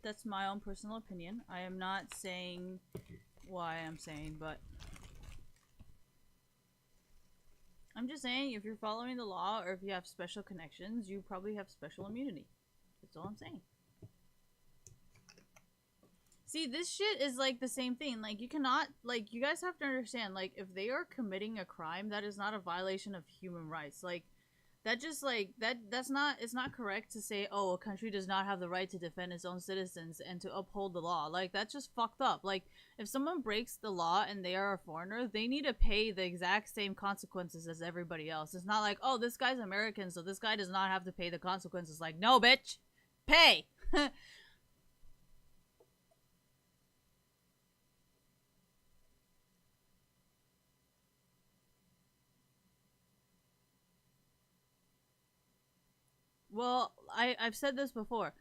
that's my own personal opinion. I am not saying why I'm saying, but I'm just saying if you're following the law or if you have special connections, you probably have special immunity. That's all I'm saying. See, this shit is like the same thing. Like, you cannot, like, you guys have to understand, like, if they are committing a crime, that is not a violation of human rights. Like, That just like that's not, it's not correct to say, oh, a country does not have the right to defend its own citizens and to uphold the law. Like, that's just fucked up. Like, if someone breaks the law and they are a foreigner, they need to pay the exact same consequences as everybody else. It's not like, oh, this guy's American, so this guy does not have to pay the consequences. Like, no, bitch, pay. Well, I've said this before.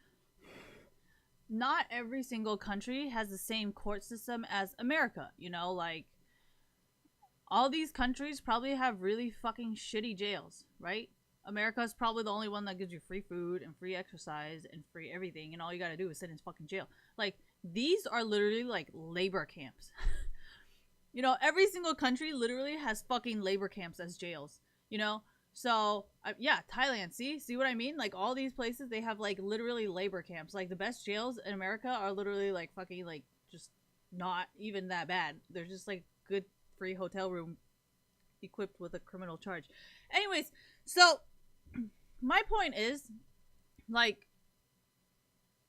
Not every single country has the same court system as America. You know, like, all these countries probably have really fucking shitty jails, right? America is probably the only one that gives you free food and free exercise and free everything, and all you gotta do is sit in fucking jail. Like, these are literally like labor camps. You know, every single country literally has fucking labor camps as jails, you know? So, yeah, Thailand, see what I mean? Like, all these places, they have, like, literally labor camps. Like, the best jails in America are literally, like, fucking, like, just not even that bad. They're just, like, good free hotel room equipped with a criminal charge. Anyways, so, my point is, like,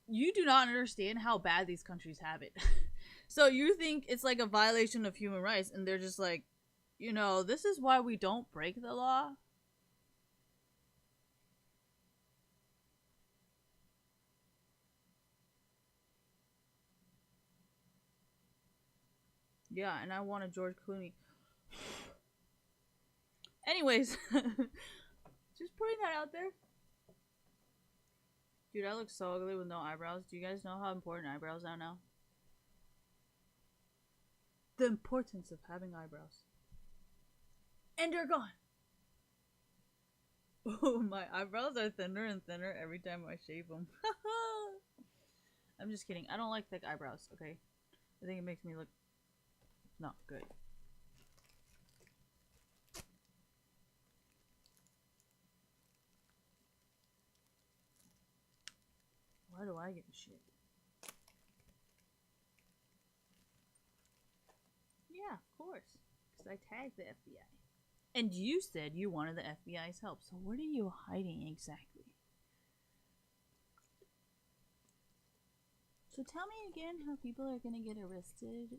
you do not understand how bad these countries have it. So you think it's like a violation of human rights, and they're just like, you know, this is why we don't break the law. Yeah, and I want a George Clooney. Anyways, just putting that out there. Dude, I look so ugly with no eyebrows. Do you guys know how important eyebrows are now? The importance of having eyebrows. And they're gone. Oh, my eyebrows are thinner and thinner every time I shave them. I'm just kidding. I don't like thick eyebrows, okay? I think it makes me look not good. Why do I get shit? Yeah, of course. Because I tagged the FBI. And you said you wanted the FBI's help. So what are you hiding exactly? So tell me again how people are gonna get arrested.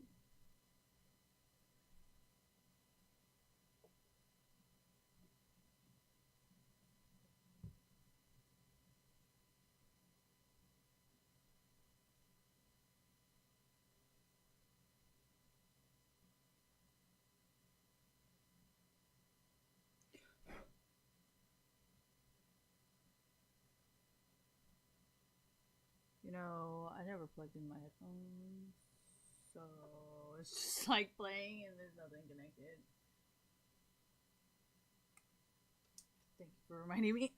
You know, I never plugged in my headphones, so it's just like playing and there's nothing connected. Thank you for reminding me.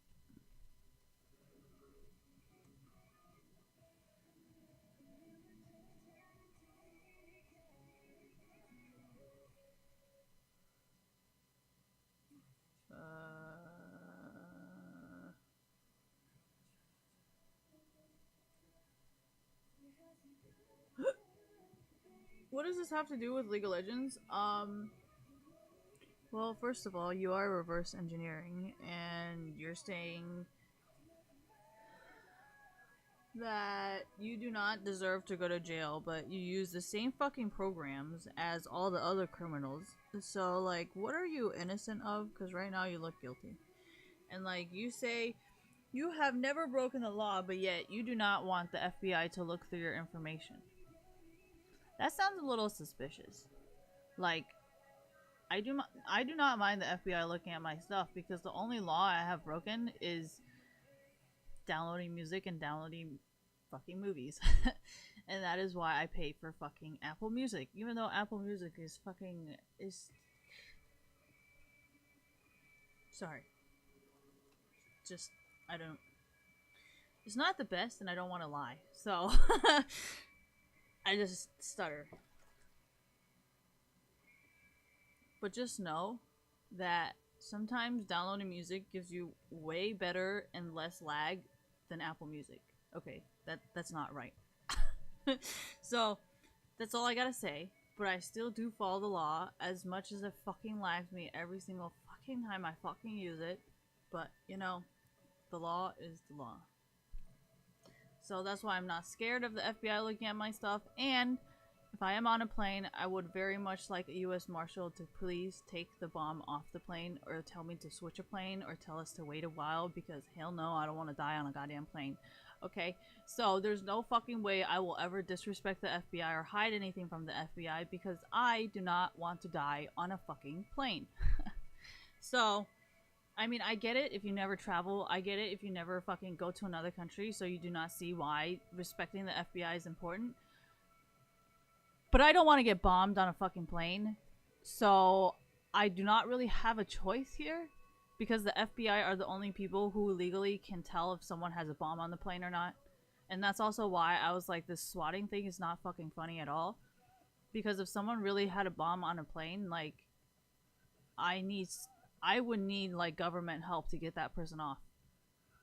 What does this have to do with League of Legends? Well, first of all, you are reverse engineering, and you're saying that you do not deserve to go to jail, but you use the same fucking programs as all the other criminals. So, like, what are you innocent of? Because right now you look guilty. And, like, you say you have never broken the law, but yet you do not want the FBI to look through your information. That sounds a little suspicious. Like, I do not mind the FBI looking at my stuff, because the only law I have broken is downloading music and downloading fucking movies. And that is why I pay for fucking Apple Music, even though Apple Music is fucking sorry. Just, I don't, it's not the best, and I don't want to lie, so I just stutter. But just know that sometimes downloading music gives you way better and less lag than Apple Music. Okay, that's not right. So, that's all I gotta say. But I still do follow the law as much as it fucking lags me every single fucking time I fucking use it. But, you know, the law is the law. So that's why I'm not scared of the FBI looking at my stuff. And if I am on a plane, I would very much like a U.S. Marshal to please take the bomb off the plane, or tell me to switch a plane, or tell us to wait a while, because hell no, I don't want to die on a goddamn plane. Okay, so there's no fucking way I will ever disrespect the FBI or hide anything from the FBI, because I do not want to die on a fucking plane. So, I mean, I get it if you never travel. I get it if you never fucking go to another country, so you do not see why respecting the FBI is important. But I don't want to get bombed on a fucking plane, so I do not really have a choice here, because the FBI are the only people who legally can tell if someone has a bomb on the plane or not. And that's also why I was like, this swatting thing is not fucking funny at all. Because if someone really had a bomb on a plane, like, I would need, like, government help to get that person off.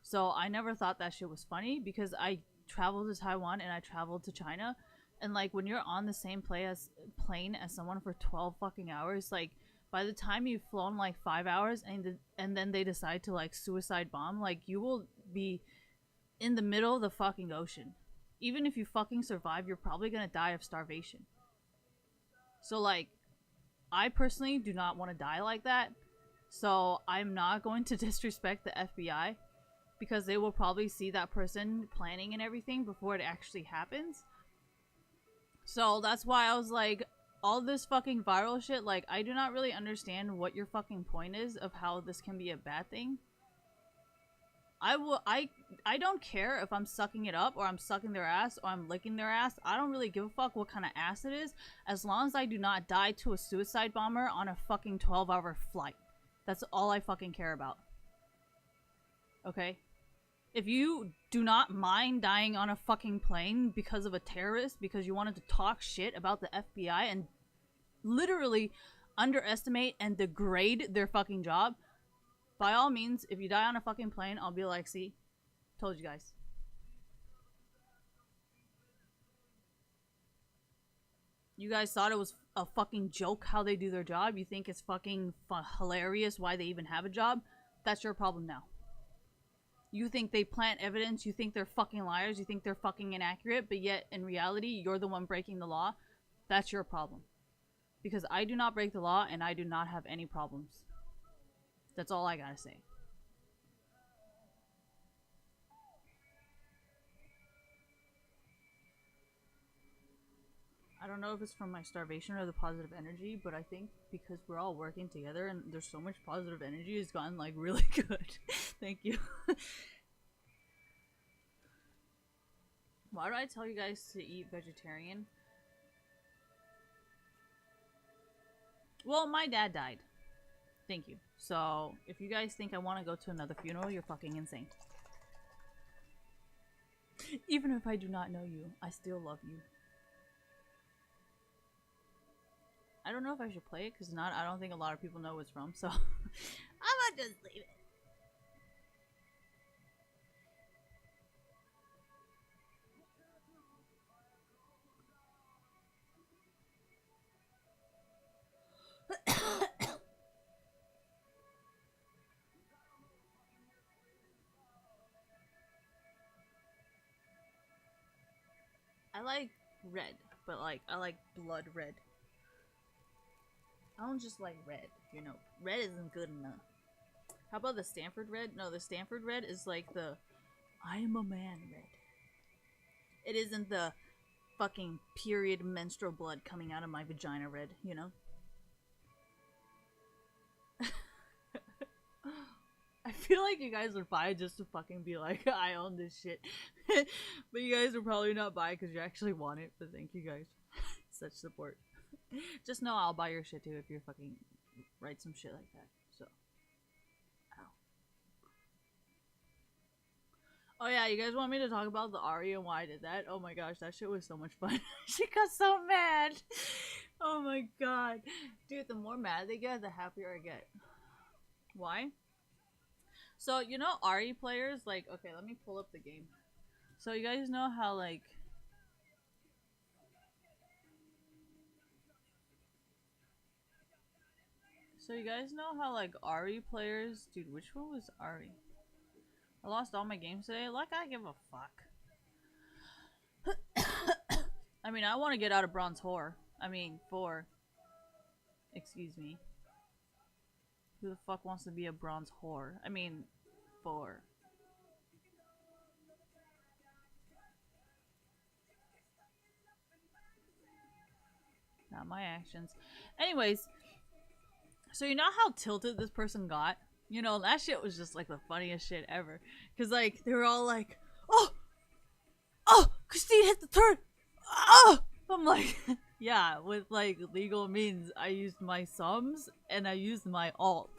So I never thought that shit was funny, because I traveled to Taiwan and I traveled to China. And, like, when you're on the same plane as someone for 12 fucking hours, like, by the time you've flown, like, 5 hours and then they decide to, like, suicide bomb, like, you will be in the middle of the fucking ocean. Even if you fucking survive, you're probably gonna die of starvation. So, like, I personally do not want to die like that. So I'm not going to disrespect the FBI, because they will probably see that person planning and everything before it actually happens. So that's why I was like, all this fucking viral shit, like, I do not really understand what your fucking point is of how this can be a bad thing. I don't care if I'm sucking it up, or I'm sucking their ass, or I'm licking their ass. I don't really give a fuck what kind of ass it is, as long as I do not die to a suicide bomber on a fucking 12-hour flight. That's all I fucking care about. Okay? If you do not mind dying on a fucking plane because of a terrorist, because you wanted to talk shit about the FBI and literally underestimate and degrade their fucking job, by all means, if you die on a fucking plane, I'll be like, see? Told you guys. You guys thought it was a fucking joke how they do their job? You think it's fucking hilarious why they even have a job? That's your problem now. You think they plant evidence, you think they're fucking liars, you think they're fucking inaccurate, but yet, in reality, you're the one breaking the law? That's your problem. Because I do not break the law, and I do not have any problems. That's all I gotta say. I don't know if it's from my starvation or the positive energy, but I think because we're all working together and there's so much positive energy, it's gotten, like, really good. Thank you. Why do I tell you guys to eat vegetarian? Well, my dad died. Thank you. So, if you guys think I want to go to another funeral, you're fucking insane. Even if I do not know you, I still love you. I don't know if I should play it, because not, I don't think a lot of people know what it's from, so I'm gonna just leave it. I like red, but like, I like blood red. I don't just like red, you know. Red isn't good enough. How about the Stanford red? No, the Stanford red is like the I am a man red. It isn't the fucking period menstrual blood coming out of my vagina red, you know? I feel like you guys would buy just to fucking be like, I own this shit. But you guys would probably not buy because you actually want it, but thank you guys. Such support. Just know I'll buy your shit too if you fucking write some shit like that. So, ow. Oh yeah, you guys want me to talk about the Ari and why I did that? Oh my gosh, that shit was so much fun. She got so mad. Oh my god. Dude, the more mad they get, the happier I get. Why? So, you know Ari players, like, okay, let me pull up the game. So you guys know how, like, So you guys know how like Ari players, dude, which one was Ari? I lost all my games today. Like I give a fuck. I mean, I want to get out of bronze whore. I mean, 4. Excuse me. Who the fuck wants to be a bronze whore? I mean, 4. Not my actions. Anyways, so you know how tilted this person got? You know, that shit was just like the funniest shit ever. Cause like, they were all like, oh, Christine hit the turn. Oh! I'm like, yeah, with like legal means, I used my sums and I used my alt.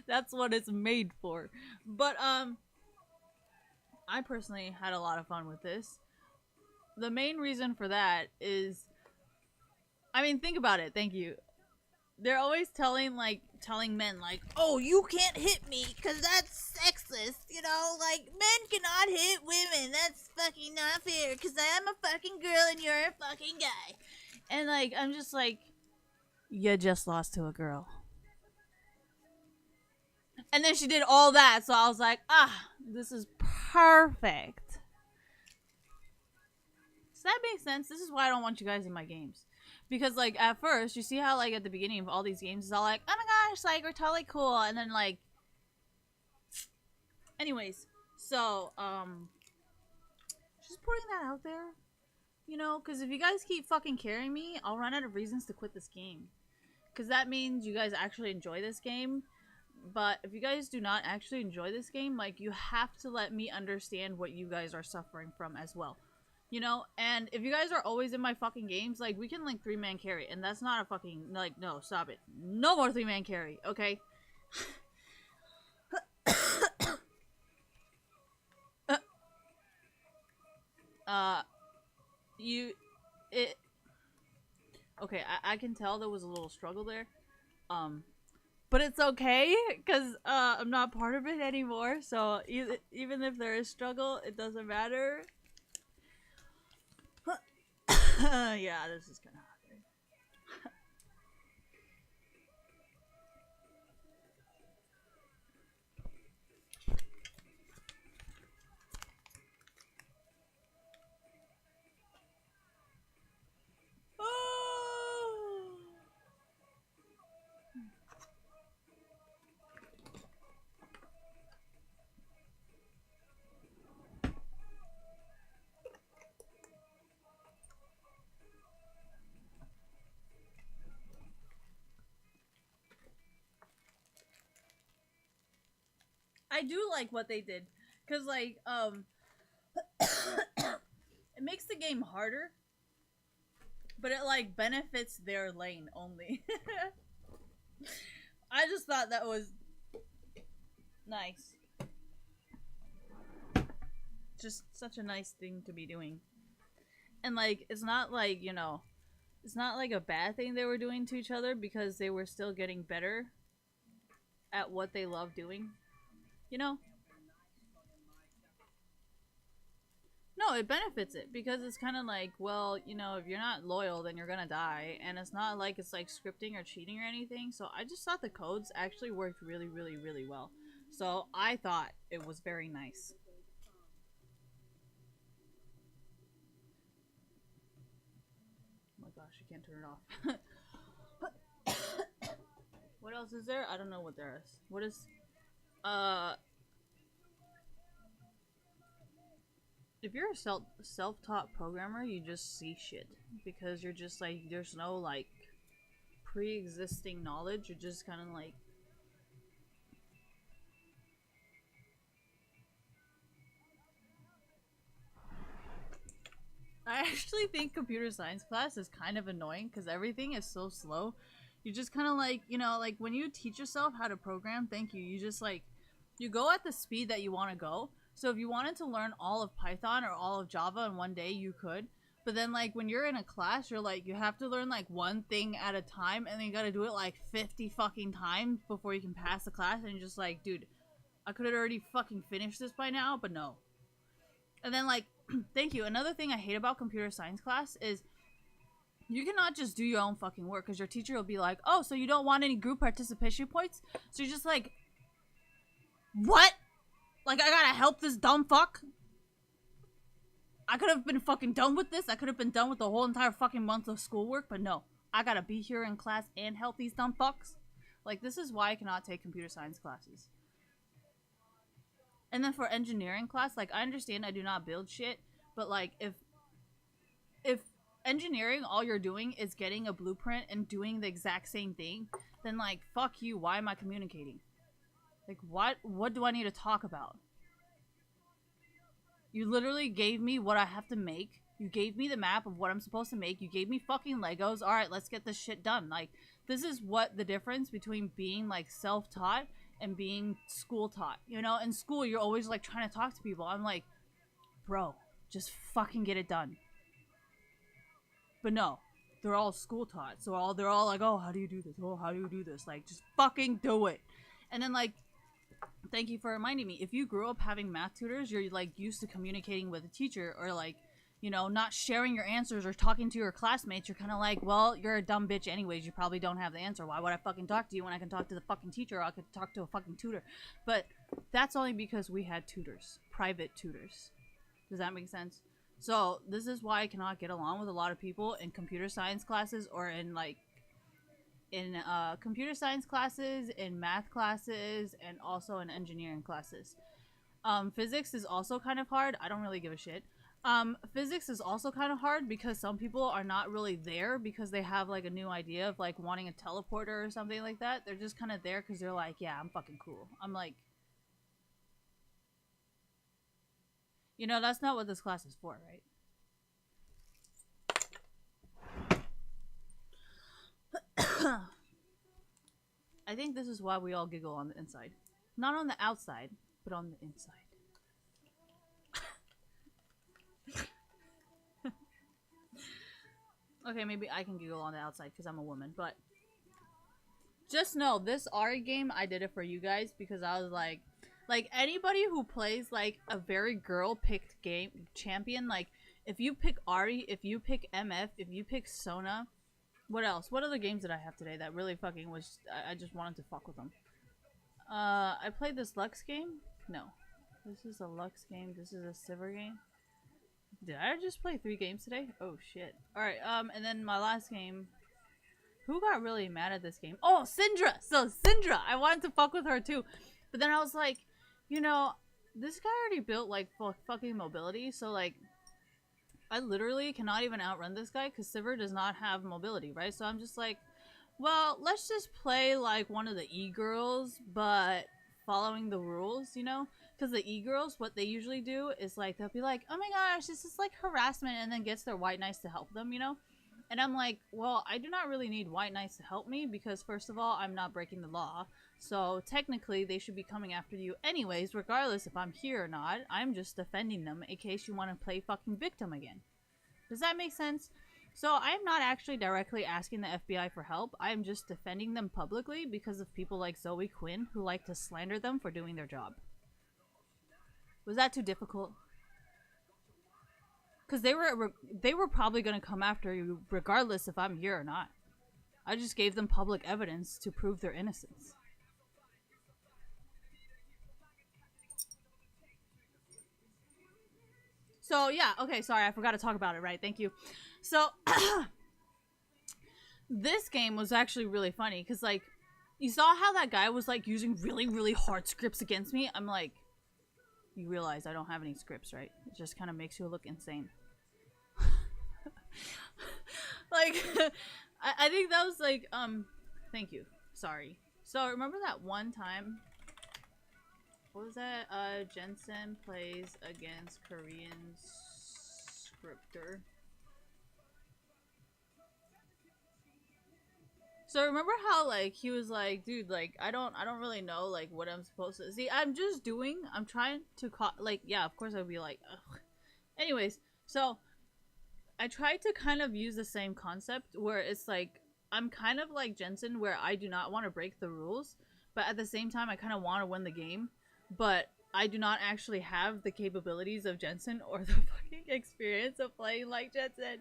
That's what it's made for. But, I personally had a lot of fun with this. The main reason for that is, I mean, think about it. Thank you. They're always telling men, like, oh, you can't hit me because that's sexist, you know? Like, men cannot hit women. That's fucking not fair because I am a fucking girl and you're a fucking guy. And, like, I'm just like, you just lost to a girl. And then she did all that, so I was like, this is perfect. Does that make sense? This is why I don't want you guys in my games. Because, like, at first, you see how, like, at the beginning of all these games, it's all like, oh my gosh, like, we're totally cool. And then, like, anyways, so, just putting that out there, you know, because if you guys keep fucking carrying me, I'll run out of reasons to quit this game. Because that means you guys actually enjoy this game. But if you guys do not actually enjoy this game, like, you have to let me understand what you guys are suffering from as well. You know, and if you guys are always in my fucking games, like, we can, like, 3-man carry, and that's not a fucking, like, no, stop it. No more 3-man carry, okay? Okay, I can tell there was a little struggle there, but it's okay, because, I'm not part of it anymore, so even if there is struggle, it doesn't matter. Yeah, this is kind of hard. I do like what they did, cause like it makes the game harder, but it like benefits their lane only. I just thought that was nice. Just such a nice thing to be doing, and like it's not like, you know, it's not like a bad thing they were doing to each other because they were still getting better at what they love doing. You know? No, it benefits it because it's kind of like, well, you know, if you're not loyal, then you're gonna die, and it's not like it's like scripting or cheating or anything. So I just thought the codes actually worked really, really, really well. So I thought it was very nice. Oh my gosh, you can't turn it off. What else is there? I don't know what there is. What is... If you're a self-taught programmer, you just see shit. Because you're just like, there's no like pre-existing knowledge. You're just kind of like... I actually think computer science class is kind of annoying because everything is so slow. You just kind of like, you know, like when you teach yourself how to program, thank you, you just like, you go at the speed that you want to go. So if you wanted to learn all of Python or all of Java in one day, you could. But then like when you're in a class, you're like, you have to learn like one thing at a time, and then you gotta do it like 50 fucking times before you can pass the class, and you're just like, dude, I could have already fucking finished this by now, but no. And then like, thank you, another thing I hate about computer science class is You cannot just do your own fucking work because your teacher will be like, oh, so you don't want any group participation points? So you're just like, what? Like, I gotta help this dumb fuck? I could have been fucking done with this. I could have been done with the whole entire fucking month of schoolwork, but no. I gotta be here in class and help these dumb fucks. Like, this is why I cannot take computer science classes. And then for engineering class, like, I understand I do not build shit, but like, if engineering, all you're doing is getting a blueprint and doing the exact same thing, then like, fuck you, why am I communicating? Like, what do I need to talk about? You literally gave me what I have to make. You gave me the map of what I'm supposed to make. You gave me fucking Legos. Alright, let's get this shit done. Like, this is what the difference between being like self-taught and being school-taught. You know, in school, you're always like trying to talk to people. I'm like, bro, just fucking get it done. But no, they're all school-taught. So they're all like, oh, how do you do this? Oh, how do you do this? Like, just fucking do it. And then like, thank you for reminding me. If you grew up having math tutors, you're like used to communicating with a teacher or like, you know, not sharing your answers or talking to your classmates. You're kind of like, well, you're a dumb bitch anyways. You probably don't have the answer. Why would I fucking talk to you when I can talk to the fucking teacher or I could talk to a fucking tutor? But that's only because we had tutors, private tutors. Does that make sense? So this is why I cannot get along with a lot of people in computer science classes or in like in computer science classes, in math classes, and also in engineering classes. Physics is also kind of hard. I don't really give a shit. Physics is also kind of hard because some people are not really there because they have like a new idea of like wanting a teleporter or something like that. They're just kind of there because they're like, yeah, I'm fucking cool. I'm like, you know, that's not what this class is for, right? I think this is why we all giggle on the inside. Not on the outside, but on the inside. Okay, maybe I can giggle on the outside because I'm a woman, but just know this Ari game, I did it for you guys because I was like anybody who plays like a very girl-picked game champion, like if you pick Ari, if you pick MF, if you pick Sona, what else? What other games did I have today that really fucking was, I just wanted to fuck with them. I played this Lux game? No. This is a Lux game, this is a Sivir game. Did I just play 3 games today? Oh shit. Alright, and then my last game. Who got really mad at this game? Oh, Syndra! So, Syndra! I wanted to fuck with her too. But then I was like, you know, this guy already built, like, fucking mobility. So, like, I literally cannot even outrun this guy because Sivir does not have mobility, right? So I'm just like, well, let's just play, like, one of the e-girls, but following the rules, you know? Because the e-girls, what they usually do is, like, they'll be like, oh my gosh, this is, like, harassment, and then gets their white knights to help them, you know? And I'm like, well, I do not really need white knights to help me because, first of all, I'm not breaking the law. So, technically, they should be coming after you anyways, regardless if I'm here or not. I'm just defending them in case you want to play fucking victim again. Does that make sense? So, I'm not actually directly asking the FBI for help. I'm just defending them publicly because of people like Zoe Quinn who like to slander them for doing their job. Was that too difficult? Because they were probably going to come after you regardless if I'm here or not. I just gave them public evidence to prove their innocence. So, yeah. Okay, sorry. I forgot to talk about it, right? Thank you. So, this game was actually really funny because, like, you saw how that guy was, like, using really, really hard scripts against me? I'm like, you realize I don't have any scripts, right? It just kind of makes you look insane. Like, I think that was like, thank you. Sorry. So, remember that one time? What was that? Jensen plays against Korean scripter. So remember how like he was like, dude, like I don't really know like what I'm supposed to see. I'm trying to like, yeah, of course I'd be like, ugh. Anyways, so I tried to kind of use the same concept where it's like I'm kind of like Jensen where I do not want to break the rules, but at the same time I kind of want to win the game, but I do not actually have the capabilities of Jensen or the fucking experience of playing like Jensen.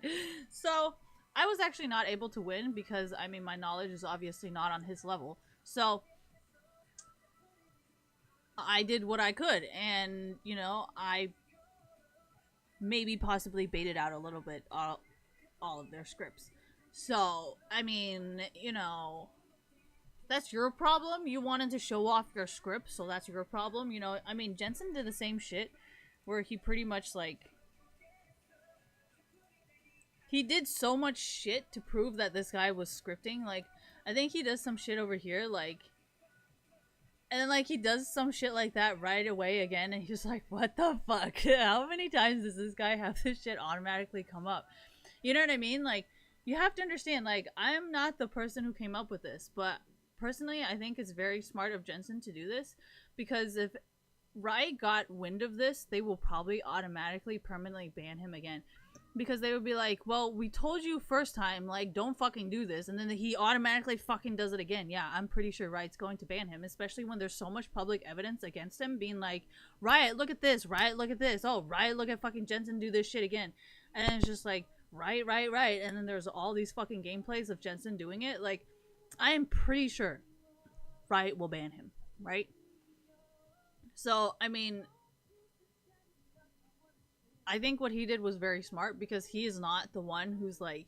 So I was actually not able to win because, I mean, my knowledge is obviously not on his level. So, I did what I could, and, you know, I maybe possibly baited out a little bit all of their scripts. So, I mean, you know, that's your problem. You wanted to show off your script, so that's your problem. You know, I mean, Jensen did the same shit where he pretty much, like, he did so much shit to prove that this guy was scripting. Like, I think he does some shit over here, like, and then, like, he does some shit like that right away again, and he's like, what the fuck? How many times does this guy have this shit automatically come up? You know what I mean? Like, you have to understand, like, I'm not the person who came up with this, but personally, I think it's very smart of Jensen to do this, because if Riot got wind of this, they will probably automatically permanently ban him again. Because they would be like, well, we told you first time, like, don't fucking do this. And then he automatically fucking does it again. Yeah, I'm pretty sure Riot's going to ban him. Especially when there's so much public evidence against him. Being like, Riot, look at this. Riot, look at this. Oh, Riot, look at fucking Jensen do this shit again. And then it's just like, right. And then there's all these fucking gameplays of Jensen doing it. Like, I am pretty sure Riot will ban him. Right? So, I mean, I think what he did was very smart because he is not the one who's like,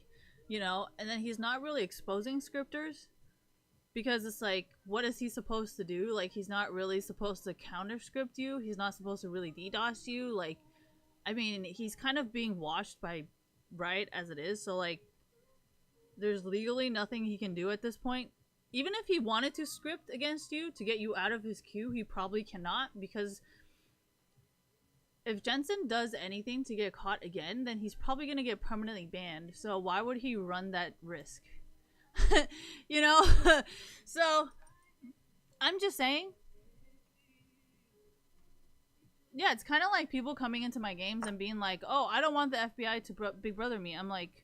you know, and then he's not really exposing scripters because it's like, what is he supposed to do? Like, he's not really supposed to counter script you. He's not supposed to really DDoS you. Like, I mean, he's kind of being watched by Riot as it is. So, like, there's legally nothing he can do at this point. Even if he wanted to script against you to get you out of his queue, he probably cannot because if Jensen does anything to get caught again, then he's probably going to get permanently banned. So why would he run that risk? You know? So, I'm just saying. Yeah, it's kind of like people coming into my games and being like, oh, I don't want the FBI to Big Brother me. I'm like,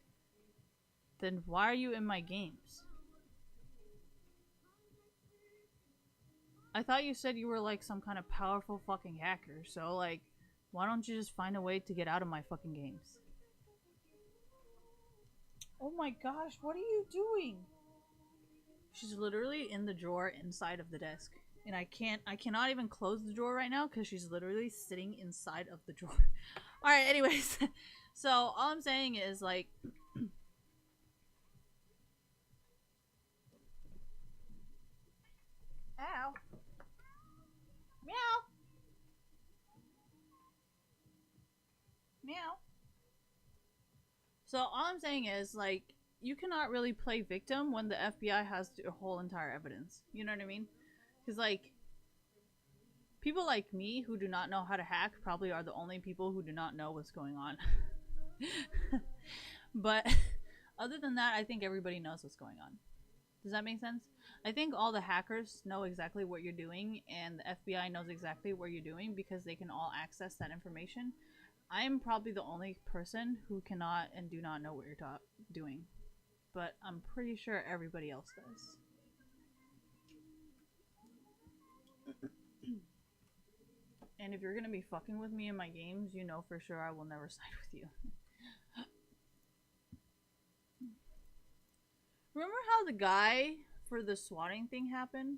then why are you in my games? I thought you said you were like some kind of powerful fucking hacker. So, like, why don't you just find a way to get out of my fucking games? Oh my gosh, what are you doing? She's literally in the drawer inside of the desk. And I cannot even close the drawer right now because she's literally sitting inside of the drawer. Alright, anyways. So, all I'm saying is, like, ow. Meow. Meow. So all I'm saying is, like, you cannot really play victim when the FBI has the whole entire evidence. You know what I mean? Because, like, people like me who do not know how to hack probably are the only people who do not know what's going on. But other than that, I think everybody knows what's going on. Does that make sense? I think all the hackers know exactly what you're doing, and the FBI knows exactly what you're doing because they can all access that information. I am probably the only person who cannot and do not know what you're doing. But I'm pretty sure everybody else does. And if you're gonna be fucking with me in my games, you know for sure I will never side with you. Remember how the guy for the swatting thing happened?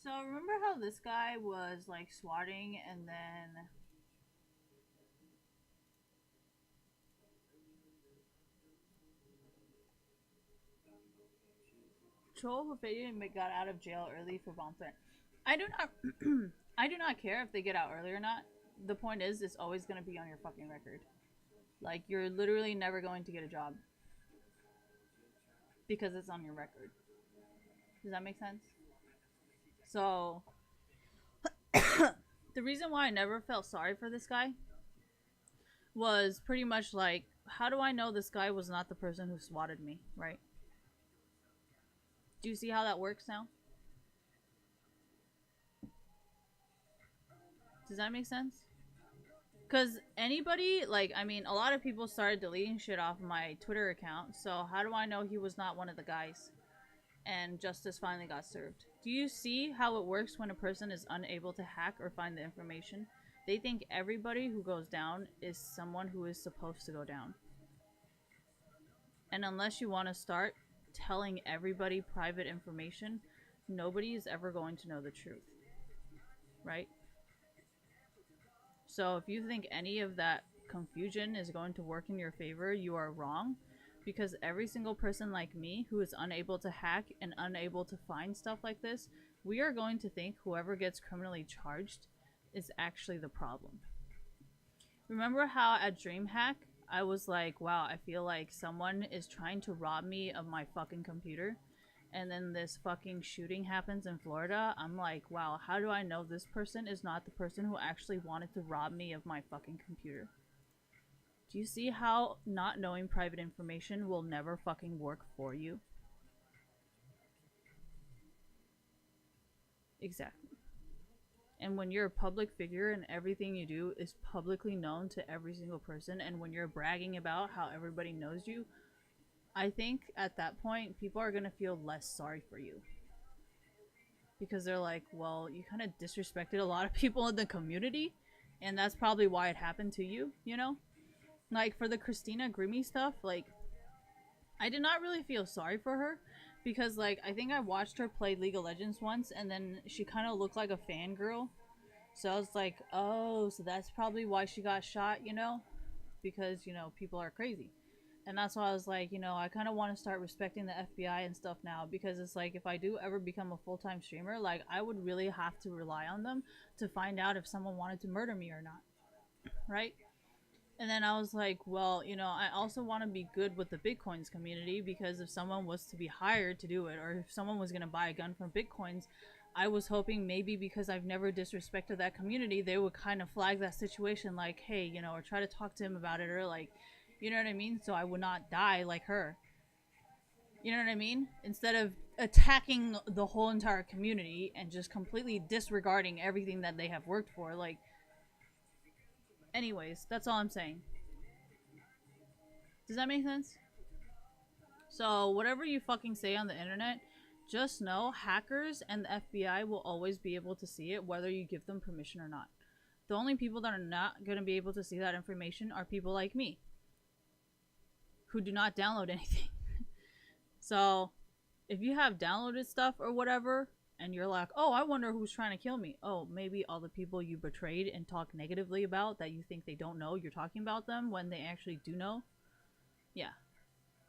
So remember how this guy was like swatting and then Troll who faded and got out of jail early for bomb threat. I do not care if they get out early or not. The point is, it's always going to be on your fucking record. Like, you're literally never going to get a job. Because it's on your record. Does that make sense? So, the reason why I never felt sorry for this guy was pretty much like, how do I know this guy was not the person who swatted me, right? Do you see how that works now? Does that make sense? Because anybody, like, I mean, a lot of people started deleting shit off my Twitter account, so how do I know he was not one of the guys? And justice finally got served. Do you see how it works when a person is unable to hack or find the information? They think everybody who goes down is someone who is supposed to go down. And unless you want to start telling everybody private information, nobody is ever going to know the truth. Right? So if you think any of that confusion is going to work in your favor, you are wrong. Because every single person like me who is unable to hack and unable to find stuff like this, we are going to think whoever gets criminally charged is actually the problem. Remember how at DreamHack, I was like, wow, I feel like someone is trying to rob me of my fucking computer. And then this fucking shooting happens in Florida. I'm like, wow, how do I know this person is not the person who actually wanted to rob me of my fucking computer? Do you see how not knowing private information will never fucking work for you? Exactly. And when you're a public figure and everything you do is publicly known to every single person, and when you're bragging about how everybody knows you, I think at that point, people are going to feel less sorry for you. Because they're like, well, you kind of disrespected a lot of people in the community, and that's probably why it happened to you, you know? Like, for the Christina Grimmie stuff, like, I did not really feel sorry for her. Because, like, I think I watched her play League of Legends once, and then she kind of looked like a fangirl. So I was like, oh, so that's probably why she got shot, you know? Because, you know, people are crazy. And that's why I was like, you know, I kind of want to start respecting the FBI and stuff now. Because it's like, if I do ever become a full-time streamer, like, I would really have to rely on them to find out if someone wanted to murder me or not. Right? And then I was like, well, you know, I also want to be good with the Bitcoins community, because if someone was to be hired to do it, or if someone was going to buy a gun from Bitcoins, I was hoping maybe because I've never disrespected that community, they would kind of flag that situation like, hey, you know, or try to talk to him about it, or like, you know what I mean? So I would not die like her. You know what I mean? Instead of attacking the whole entire community and just completely disregarding everything that they have worked for, like, anyways, that's all I'm saying. Does that make sense? So, whatever you fucking say on the internet, just know hackers and the FBI will always be able to see it, whether you give them permission or not. The only people that are not going to be able to see that information are people like me, who do not download anything. So, if you have downloaded stuff or whatever, and you're like, oh, I wonder who's trying to kill me. Oh, maybe all the people you betrayed and talk negatively about that you think they don't know you're talking about them when they actually do know. Yeah.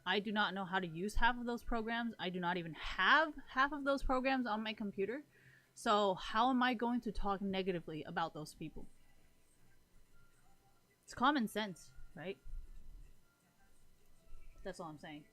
I do not know how to use half of those programs. I do not even have half of those programs on my computer. So how am I going to talk negatively about those people? It's common sense, right? That's all I'm saying.